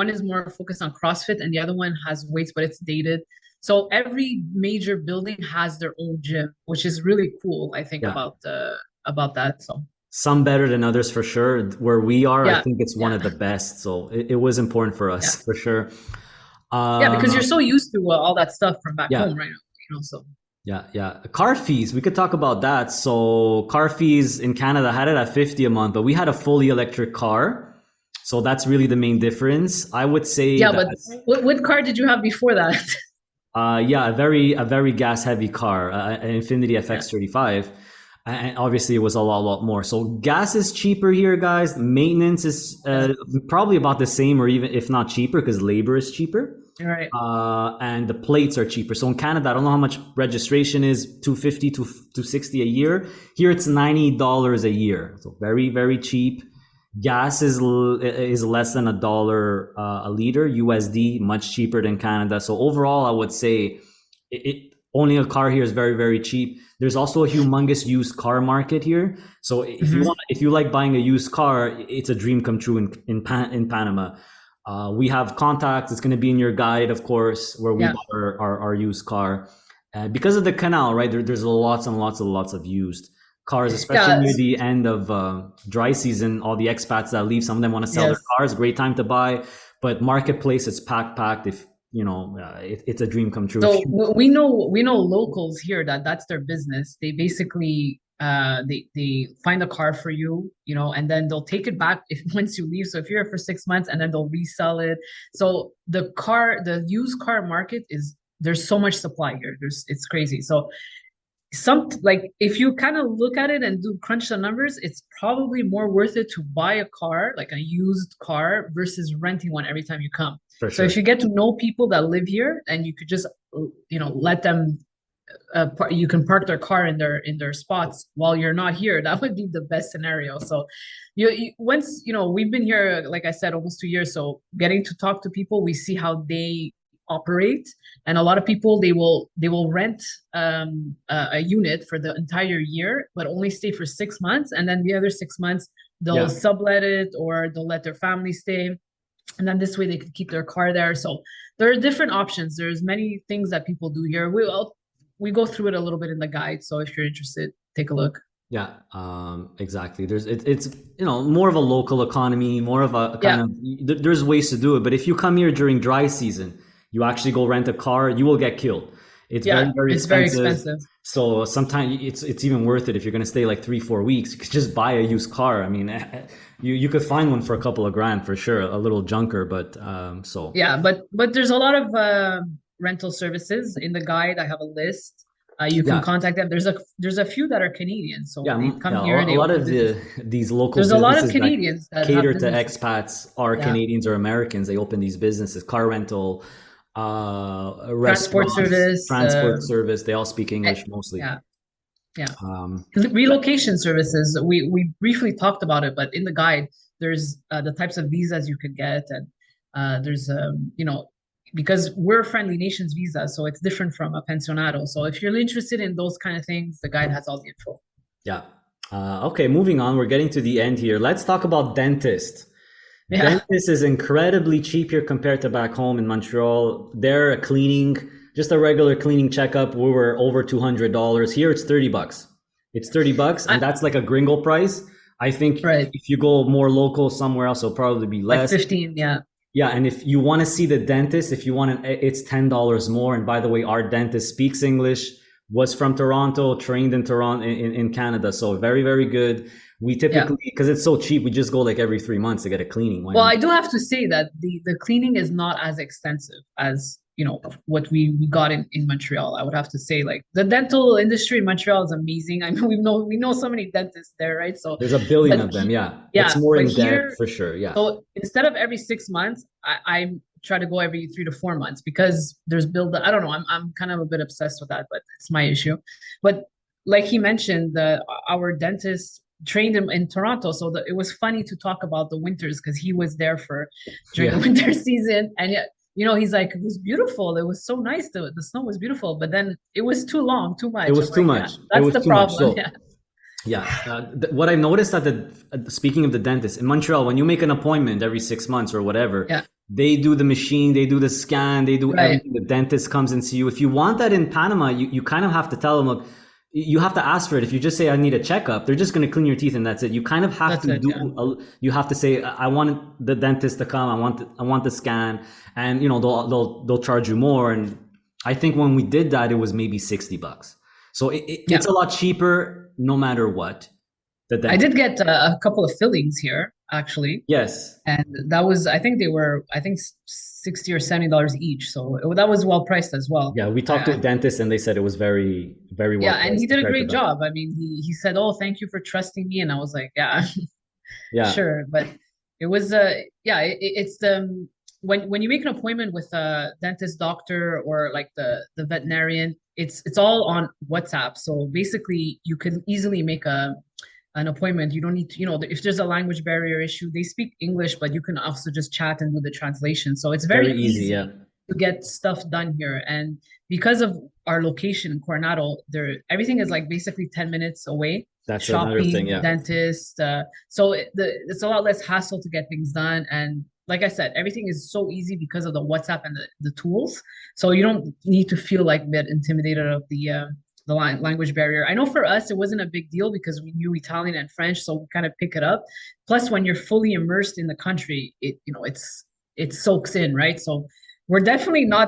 one is more focused on CrossFit and the other one has weights, but it's dated. So every major building has their own gym, which is really cool, I think, Yeah. about that. So Some better than others for sure. Where we are, I yeah, think it's one yeah, of the best. So it was important for yeah. us for sure. Yeah, because you're Um, so used to all that stuff from back yeah, home, right? So yeah, yeah. Car fees, we could talk about that. So car fees in Canada had it at 50 a month, but we had a fully electric car. So that's really the main difference. I would say yeah, that but what car did you have before that? yeah, a very gas heavy car, an Infiniti Yeah. FX35. And obviously it was a lot more. So gas is cheaper here, guys. Maintenance is Yes. probably about the same or even if not cheaper because labor is cheaper. All right. And the plates are cheaper. So in Canada, I don't know how much registration is, 250 to 260 a year. Here it's $90 a year. So very, very cheap. Gas is less than $1 a liter USD, much cheaper than Canada. So overall, I would say owning a car here is very, very cheap. There's also a humongous used car market here. So Mhm. if you like buying a used car, it's a dream come true in Panama. We have contacts. It's going to be in your guide, of course, where we Yeah. bought our used car. Because of the canal, right? There's lots and lots of used cars, especially Yeah. near the end of dry season. All the expats that leave, some of them want to sell their Yes. cars. Great time to buy. But marketplace, it's packed. If it's a dream come true. If So you, we know locals here that's their business. They basically they find a car for you, and then they'll take it back if once you leave. So if you're here for 6 months and then they'll resell it. So the used car market there's so much supply here. It's crazy. So like if you kind of look at it and do crunch the numbers, it's probably more worth it to buy a car, like a used car, versus renting one every time you come. for So if sure. you get to know people that live here and you could just let them you can park their car in their spots while you're not here, that would be the best scenario. So once we've been here, like I said, almost 2 years, so getting to talk to people, we see how they operate. And a lot of people, they will rent a unit for the entire year but only stay for 6 months, and then the other 6 months they'll Yeah. sublet it or they'll let their family stay, and then this way they could keep their car there. So there are different options. There's many things that people do here. We go through it a little bit in the guide, so if you're interested, take a look. Yeah, exactly. It's more of a local economy, more of a kind Yeah. of there's ways to do it. But if you come here during dry season, you actually go rent a car, you will get killed. It's very, Yeah, very it's very expensive. expensive. So sometimes it's even worth it if you're going to stay like 3 4 weeks. You could just buy a used car. I mean, you could find one for a couple of grand for sure, a little junker. But so Yeah, but there's a lot of rental services in the guide. I have a list. You can yeah, contact them. There's a few that are Canadian, so they come yeah. here, A they lot open of business. these local There's a lot of businesses that Canadians that have cater to businesses. expats are Yeah, Canadians or Americans. They open these businesses, car rental, transport restaurants, service. transport service. They all speak Eh, English mostly. yeah, yeah. Um, Relocation services. We briefly talked about it, but in the guide, there's the types of visas you could get, and there's because we're a friendly nations visa, so it's different from a pensionado. So if you're interested in those kind of things, the guide has all the info. yeah. Okay, moving on. We're getting to the end here. Let's talk about dentist. Yeah. Dentist is incredibly cheap here compared to back home in Montreal. They're a cleaning, just a regular cleaning checkup. We were over $200. Here it's $30. It's $30, and I, that's like a gringo price. I think right. if you go more local somewhere else, it'll probably be Like less. 15, yeah. Yeah, and if you want to see the dentist, if you want it's $10 more. And by the way, our dentist speaks English, was from Toronto, trained in Toronto in Canada, so very very good. We Yeah. typically, because it's so cheap, we just go like every 3 months to get a cleaning. Why Well, not? I do have to say that the cleaning is not as extensive as, what we got in Montreal. I would have to say, like, the dental industry in Montreal is amazing. I mean, we know so many dentists there, right? So, There's a billion but of them. Yeah, it's yeah, more but in depth here, for sure. Yeah, so instead of every 6 months, I try to go every 3 to 4 months because there's build. I don't know. I'm kind of a bit obsessed with that, but it's my issue. But like he mentioned, our dentist trained him in Toronto, so it was funny to talk about the winters because he was there for during the yeah. winter season, and yet, he's like, it was beautiful. It was so nice. The snow was beautiful, but then it was too long, too It much. was I'm too like, yeah, much. It that's was the too much. problem. So Yeah, yeah, what I noticed at speaking of the dentist in Montreal, when you make an appointment every 6 months or whatever, yeah, they do the machine, they do the scan, they do right. everything. The dentist comes and see you. If you want that in Panama, you kind of have to tell them, look, you have to ask for it. If you just say I need a checkup, they're just going to clean your teeth and that's it. You kind of have That's to it. Yeah. you have to say I want the dentist to come. I want the scan, and they'll charge you more. And I think when we did that, it was maybe $60. So Yeah. it's a lot cheaper no matter what. The I dentist. did get a couple of fillings here, actually, Yes. and that was, I think they were, I think, $60 or $70 each. So that was well priced as well. Yeah, we talked to a dentist and they said it was very, very well Yeah, and he priced did a compared to great that. job. I mean, he said, "Oh, thank you for trusting me," and I was like, "Yeah, Yeah, sure." But it was, yeah, it's the when you make an appointment with a dentist, doctor, or like the veterinarian, it's all on WhatsApp. So basically, you can easily make an appointment. You don't need to, if there's a language barrier issue, they speak English, but you can also just chat and do the translation. So it's very very easy. Yeah, easy to get stuff done here. And because of our location in Coronado, everything is like basically 10 minutes away. that's another thing. Shopping, Yeah, dentist. So it's a lot less hassle to get things done. And like I said, everything is so easy because of the WhatsApp and the tools. So you don't need to feel like a bit intimidated of the language barrier. I know for us, it wasn't a big deal because we knew Italian and French, so we kind of pick it up. Plus, when you're fully immersed in the country, it soaks in, right? So we're definitely not,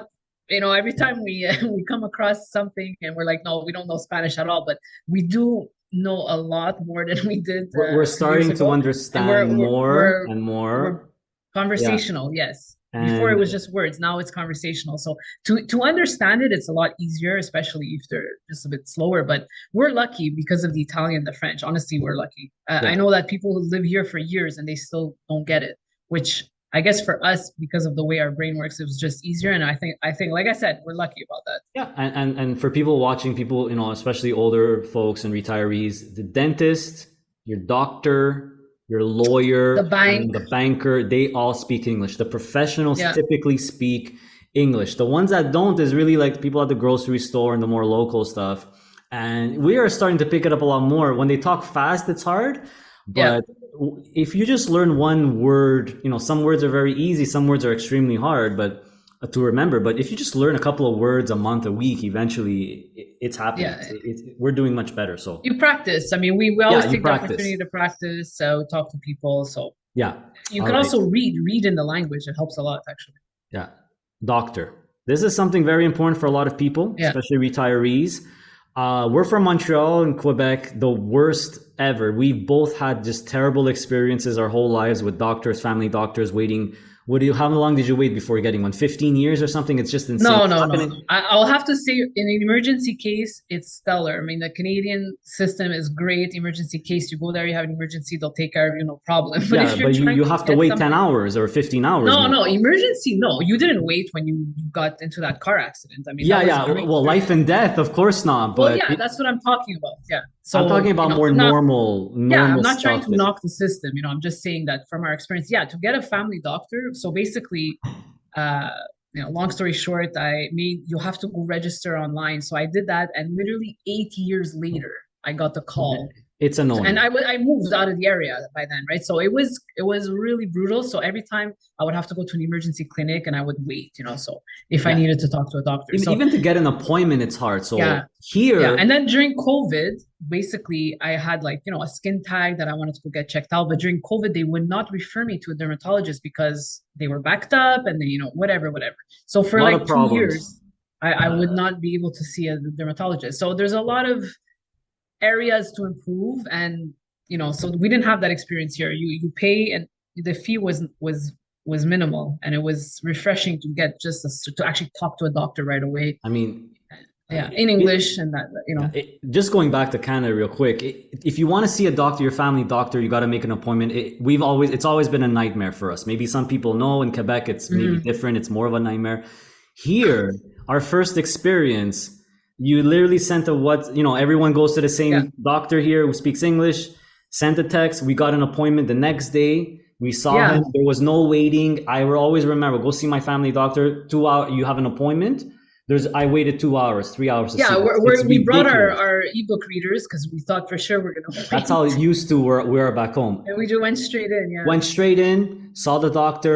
every time we come across something and we're like, no, we don't know Spanish at all, but we do know a lot more than we did we're a few years starting to ago, and we're understand we're more we're and we're more. Yeah, conversational. Yes. Before it and was just words, now it's conversational. So to understand it, it's a lot easier, especially if they're just a bit slower. But we're lucky because of the Italian, the French. Honestly, we're lucky. I yeah, know that people who live here for years and they still don't get it, which I guess for us, because of the way our brain works, it was just easier. And I think, like I said, we're lucky about that. yeah, and for people watching, people, especially older folks and retirees, the dentist, your doctor, your The lawyer, bank, the banker, they all speak English. The professionals yeah, typically speak English. The ones that don't is really like people at the grocery store and the more local stuff. And we are starting to pick it up a lot more. When they talk fast, it's hard, yeah. but if you just learn one word, some words are very easy, some words are extremely hard, but to remember. But if you just learn a couple of words a month, a week, eventually it's happening. Yeah, We're doing much better. So you practice. I mean, we always yeah, you take the practice. opportunity to practice, so talk to people. So Yeah. you All can right. also read in the language. It helps a lot, actually. Yeah. Doctor. This is something very important for a lot of people, Yeah. especially retirees. We're from Montreal and Quebec, the worst ever. We've both had just terrible experiences our whole lives with doctors, family doctors waiting. How long did you wait before getting one? 15 years or something? It's just insane. No, It's no, no, no. happening. I'll have to say, in an emergency case, it's stellar. I mean, the Canadian system is great. Emergency case, you go there, you have an emergency, they'll take care of you, no problem. But Yeah, if you're but you, trying you to have to get wait 10 something, hours or 15 hours no, maybe. no, emergency, no. You didn't wait when you got into that car accident. I mean, Yeah, that was yeah. great. Well, life and death, of course not. Well, But yeah, that's what I'm talking about. Yeah. I'm talking So, about more I'm not, normal, yeah, normal I'm not trying stuff. to knock the system. I'm just saying that from our experience, yeah, to get a family doctor. So basically, uh, long story short, you'll have to go register online. So I did that, and literally 8 years later, I got the call. It's a And no-no. I moved out of the area by then, right? So it was really brutal. So every time I would have to go to an emergency clinic and I would wait, so if I Yeah. needed to talk to a doctor. So Even to get an appointment, it's hard. So yeah. Yeah. here, And then during COVID, basically I had like, a skin tag that I wanted to go get checked out. But during COVID, they would not refer me to a dermatologist because they were backed up and then, whatever, whatever. So a for lot like of 2 years, problems. I would not be able to see a dermatologist. So there's a lot of areas to improve. And, so we didn't have that experience here. You pay and the fee was minimal, and it was refreshing to get to actually talk to a doctor right away. I mean, Yeah, in English and that, just going back to Canada real quick, if you want to see a doctor, your family doctor, you got to make an appointment. It's always been a nightmare for us. Maybe some people know in Quebec it's maybe Mhm. different. It's more of a nightmare. Here, our first experience, you literally sent a what, everyone goes to the Yeah. same doctor here who speaks English, sent a text. We got an appointment the next day. We saw him. Yeah. There was no waiting. I will always remember, go see my family doctor. 2 hours, you have an appointment. I waited 2 hours, 3 hours to see Yeah, this. It's we brought ridiculous. our ebook readers because we thought for sure we're gonna That's how wait, it used to where we are back home. and we just went straight in. Yeah. Went straight in, saw the doctor,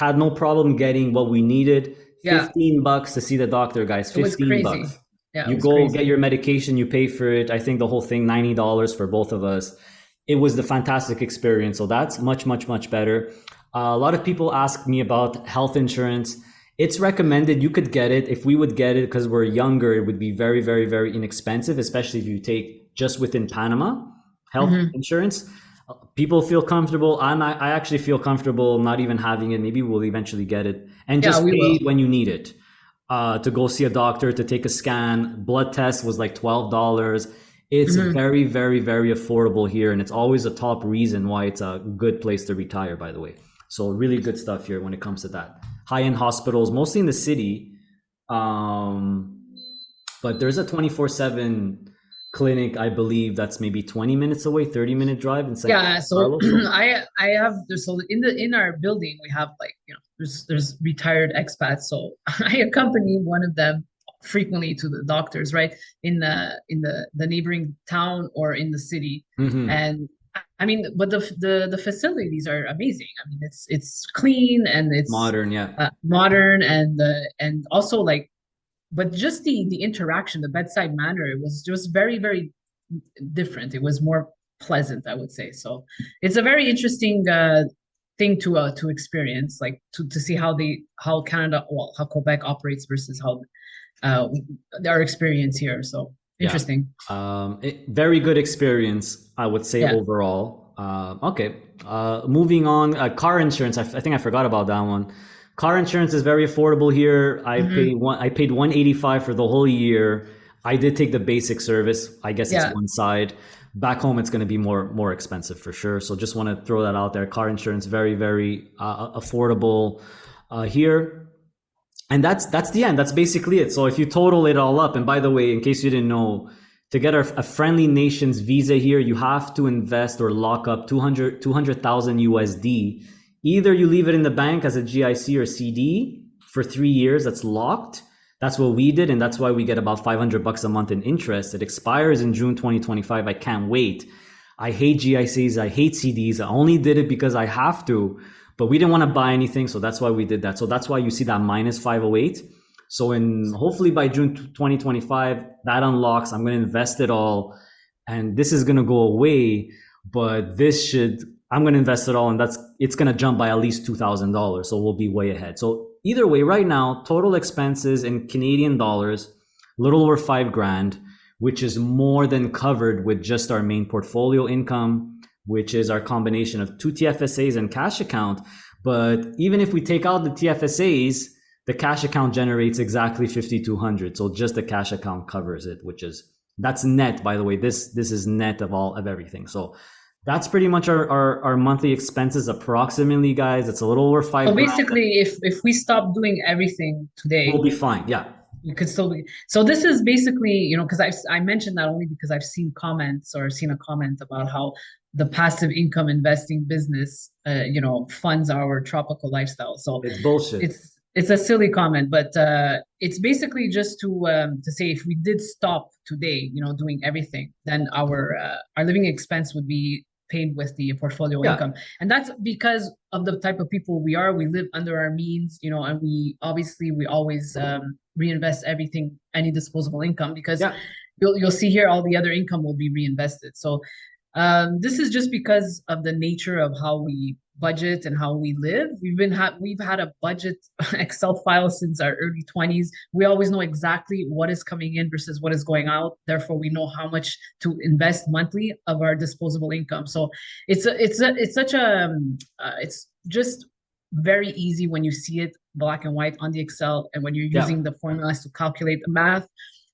had no problem getting what we needed. Yeah, $15 to see the doctor, guys. it was 15 crazy. bucks. Yeah, it You was go get crazy. your medication, you pay for it. I think the whole thing, $90 for both of us. It was the fantastic experience. So that's much, much, much better. A lot of people ask me about health insurance. It's recommended. You could get it. If we would get it because we're younger, it would be very, very, very inexpensive, especially if you take just within Panama health Hmm. insurance. People feel comfortable. I actually feel comfortable not even having it. Maybe we'll eventually get it and Yeah, just we pay will. when you need it. To go see a doctor, to take a scan, blood test was like $12. It's Hmm. very, very, very affordable here, and it's always a top reason why it's a good place to retire. By the way, so really good stuff here when it comes to that. High-end hospitals, mostly in the city, um, but there's a 24/7 clinic, I believe that's maybe 20 minutes away, 30-minute drive in San Yeah, so Carlos. So I have so in our building we have like there's retired expats, so I accompany one of them frequently to the doctors, right, in the neighboring town or in the city. mhm. And I mean, but the facilities are amazing. I mean, it's clean and it's Modern, yeah. modern, and also like, but just the interaction, the bedside manner, it was just very, very different. It was more pleasant, I would say. So it's a very interesting thing to experience, like to see how Canada, well, how Quebec operates versus how uh, our experience here. So Yeah. interesting. Very good experience, I would say Yeah. overall. Okay. Moving on, car insurance. I think I forgot about that one. Car insurance is very affordable here. Hmm. I paid 185 for the whole year. I did take the basic service. I guess it's Yeah. one side. Back home, it's going to be more expensive for sure. So just want to throw that out there. Car insurance very very affordable here. And that's the end. That's basically it. So if you total it all up, and by the way, in case you didn't know, to get a friendly nations visa here, you have to invest or lock up 200,000 USD. Either you leave it in the bank as a GIC or CD for 3 years, that's locked. That's what we did, and that's why we get about $500 a month in interest. It expires in June 2025. I can't wait. I hate GICs. I hate CDs. I only did it because I have to, but we didn't want to buy anything, so that's why we did that. So that's why you see that minus 508. So in hopefully by June 2025, that unlocks. I'm going to invest it all, and this is going to go away. But I'm going to invest it all, and it's going to jump by at least $2,000. So we'll be way ahead. So either way, right now, total expenses in Canadian dollars, little over 5 grand, which is more than covered with just our main portfolio income, which is our combination of two TFSAs and cash account. But even if we take out the TFSAs, the cash account generates exactly 5,200. So just the cash account covers it, that's net, by the way. This is net of everything. So that's pretty much our monthly expenses approximately, guys. It's a little over So 5 grand. basically, if we stop doing everything We'll today, be fine. Yeah. you could still be. So this is basically, because I mentioned that only because I've seen comments or seen a comment about how the passive income investing business, funds our tropical lifestyle. So It's it's bullshit. It's a silly comment, but it's basically just to say if we did stop today, doing everything, then our living expense would be paid with the portfolio Yeah, income, and that's because of the type of people we are. We live under our means, and we always reinvest everything, any disposable income, because yeah, you'll see here all the other income will be reinvested. So this is just because of the nature of how we budget and how we live. We've had a budget Excel file since our early 20s. We always know exactly what is coming in versus what is going out. Therefore, we know how much to invest monthly of our disposable income. So it's such a it's just very easy when you see it black and white on the Excel, and when you're yeah. using the formulas to calculate the math.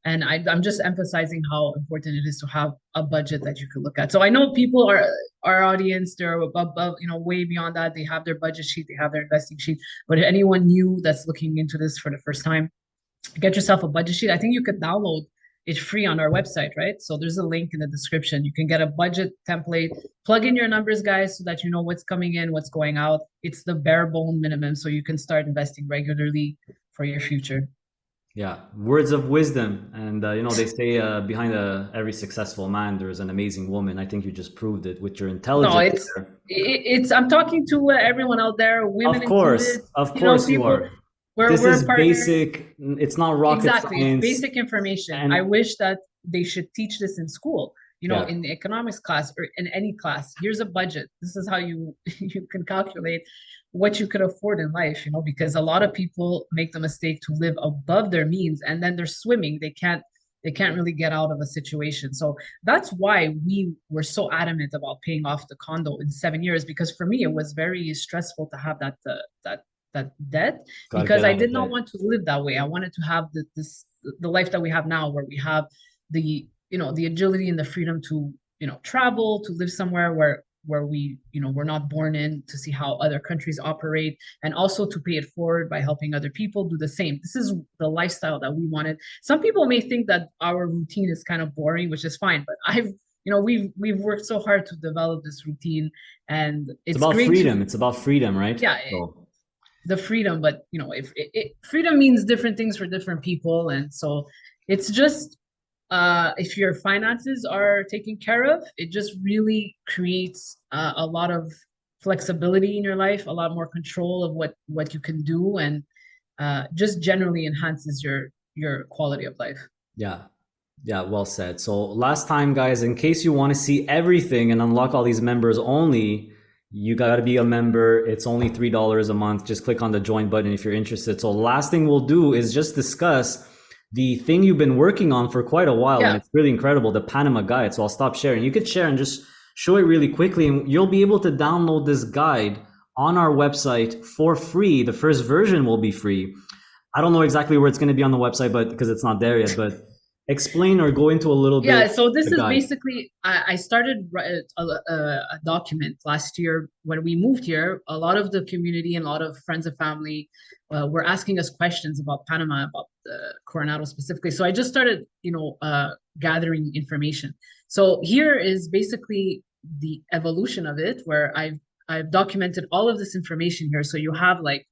And I'm just emphasizing how important it is to have a budget that you could look at. So I know people are our audience, they're above, way beyond that. They have their budget sheet, they have their investing sheet. But anyone new that's looking into this for the first time, get yourself a budget sheet. I think you could download it free on our website, right? So there's a link in the description. You can get a budget template, plug in your numbers, guys, so that you know what's coming in, what's going out. It's the bare bone minimum, so you can start investing regularly for your future. Yeah, words of wisdom, and they say behind every successful man there's an amazing woman. I think you just proved it with your No, intelligence there. it's. I'm talking to everyone out there, women included. Of course you People. are. We're This we're is partners. basic. It's not rocket Exactly. It's science, basic information. I and wish that they should teach this in school, yeah, in the economics class or in any class. Here's a budget. This is how you you can calculate what you could afford in life, because a lot of people make the mistake to live above their means, and then they're swimming. They can't really get out of a situation. So that's why we were so adamant about paying off the condo in 7 years, because for me it was very stressful to have that debt, gotta because get I out did of not bed. want to live that way. I wanted to have the life that we have now, where we have the agility and the freedom to travel, to live somewhere where we're not born in, to see how other countries operate, and also to pay it forward by helping other people do the same. This is the lifestyle that we wanted. Some people may think that our routine is kind of boring, which is fine, but we've worked so hard to develop this routine, and It's it's about great to freedom. It's about freedom, right? yeah, So the freedom. But if freedom means different things for different people, and so it's just if your finances are taken care of, it just really creates a lot of flexibility in your life, a lot more control of what you can do, and just generally enhances your quality of life. yeah, yeah, well said. So last time, guys, in case you want to see everything and unlock all these members only, you got to be a member. It's only $3 a month. Just click on the join button if you're interested. So last thing we'll do is just discuss the thing you've been working on for quite a while, and Yeah. it's really incredible, the Panama guide. So I'll stop sharing. You could share and just show it really quickly, and you'll be able to download this guide on our website for free. The first version will be free. I don't know exactly where it's going to be on the website, but because it's not there yet, but explain or go into a little bit Yeah, so this the is guide. basically I started a document last year when we moved here. A lot of the community and a lot of friends and family were asking us questions about Panama, about Coronado specifically. So I just started, gathering information. So here is basically the evolution of it, where I've documented all of this information here. So you have like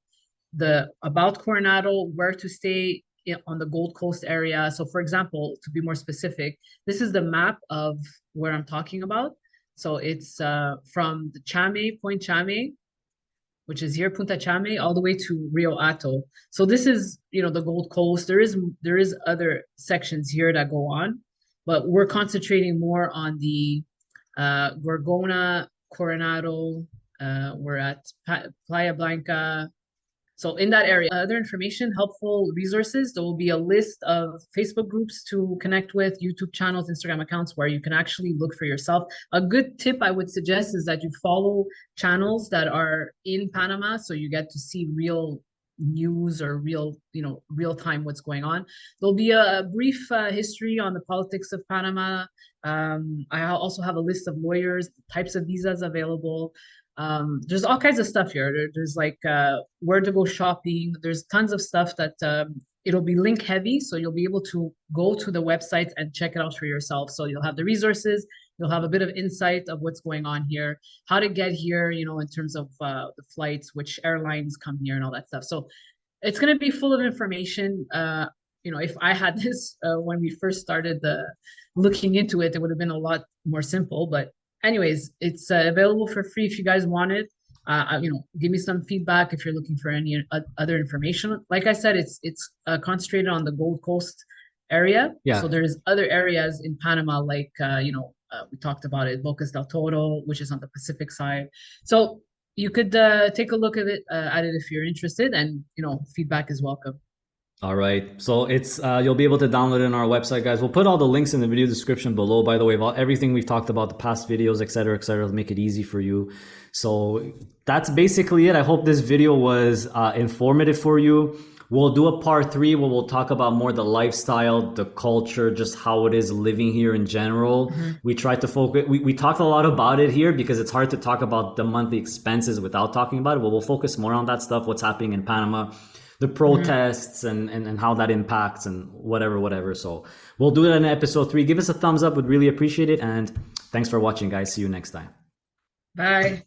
the about Coronado, where to stay on the Gold Coast area. So, for example, to be more specific, this is the map of where I'm talking about. So it's from the Point Chame, which is here, Punta Chame, all the way to Rio Hato. So this is, the Gold Coast. There is other sections here that go on, but we're concentrating more on the Gorgona, Coronado. We're at Playa Blanca, so in that area, other information, helpful resources, there will be a list of Facebook groups to connect with, YouTube channels, Instagram accounts where you can actually look for yourself. A good tip I would suggest is that you follow channels that are in Panama, so you get to see real news or real time what's going on. There'll be a brief history on the politics of Panama. I also have a list of lawyers, types of visas available. There's all kinds of stuff here. There's like where to go shopping. There's tons of stuff that it'll be link heavy, so you'll be able to go to the website and check it out for yourself. So you'll have the resources, you'll have a bit of insight of what's going on here, how to get here, in terms of the flights, which airlines come here, and all that stuff. So it's going to be full of information. If I had this when we first started the looking into it, it would have been a lot more simple. But anyways, it's available for free if you guys want it. Give me some feedback if you're looking for any other information. Like I said, it's concentrated on the Gold Coast area. So Yeah. there's other areas in Panama, like we talked about it, Bocas del Toro, which is on the Pacific side. So you could take a look at it if you're interested, and feedback is welcome. All right. So it's you'll be able to download it on our website, guys. We'll put all the links in the video description below, by the way, about everything we've talked about, the past videos, et cetera, to make it easy for you. So that's basically it. I hope this video was informative for you. We'll do a part 3 where we'll talk about more the lifestyle, the culture, just how it is living here in general. We tried to focus, we talked a lot about it here because it's hard to talk about the monthly expenses without talking about it, but we'll focus more on that stuff, what's happening in Panama, the protests and how that impacts and whatever. So we'll do it in episode 3. Give us a thumbs up. We'd really appreciate it. And thanks for watching, guys. See you next time. Bye.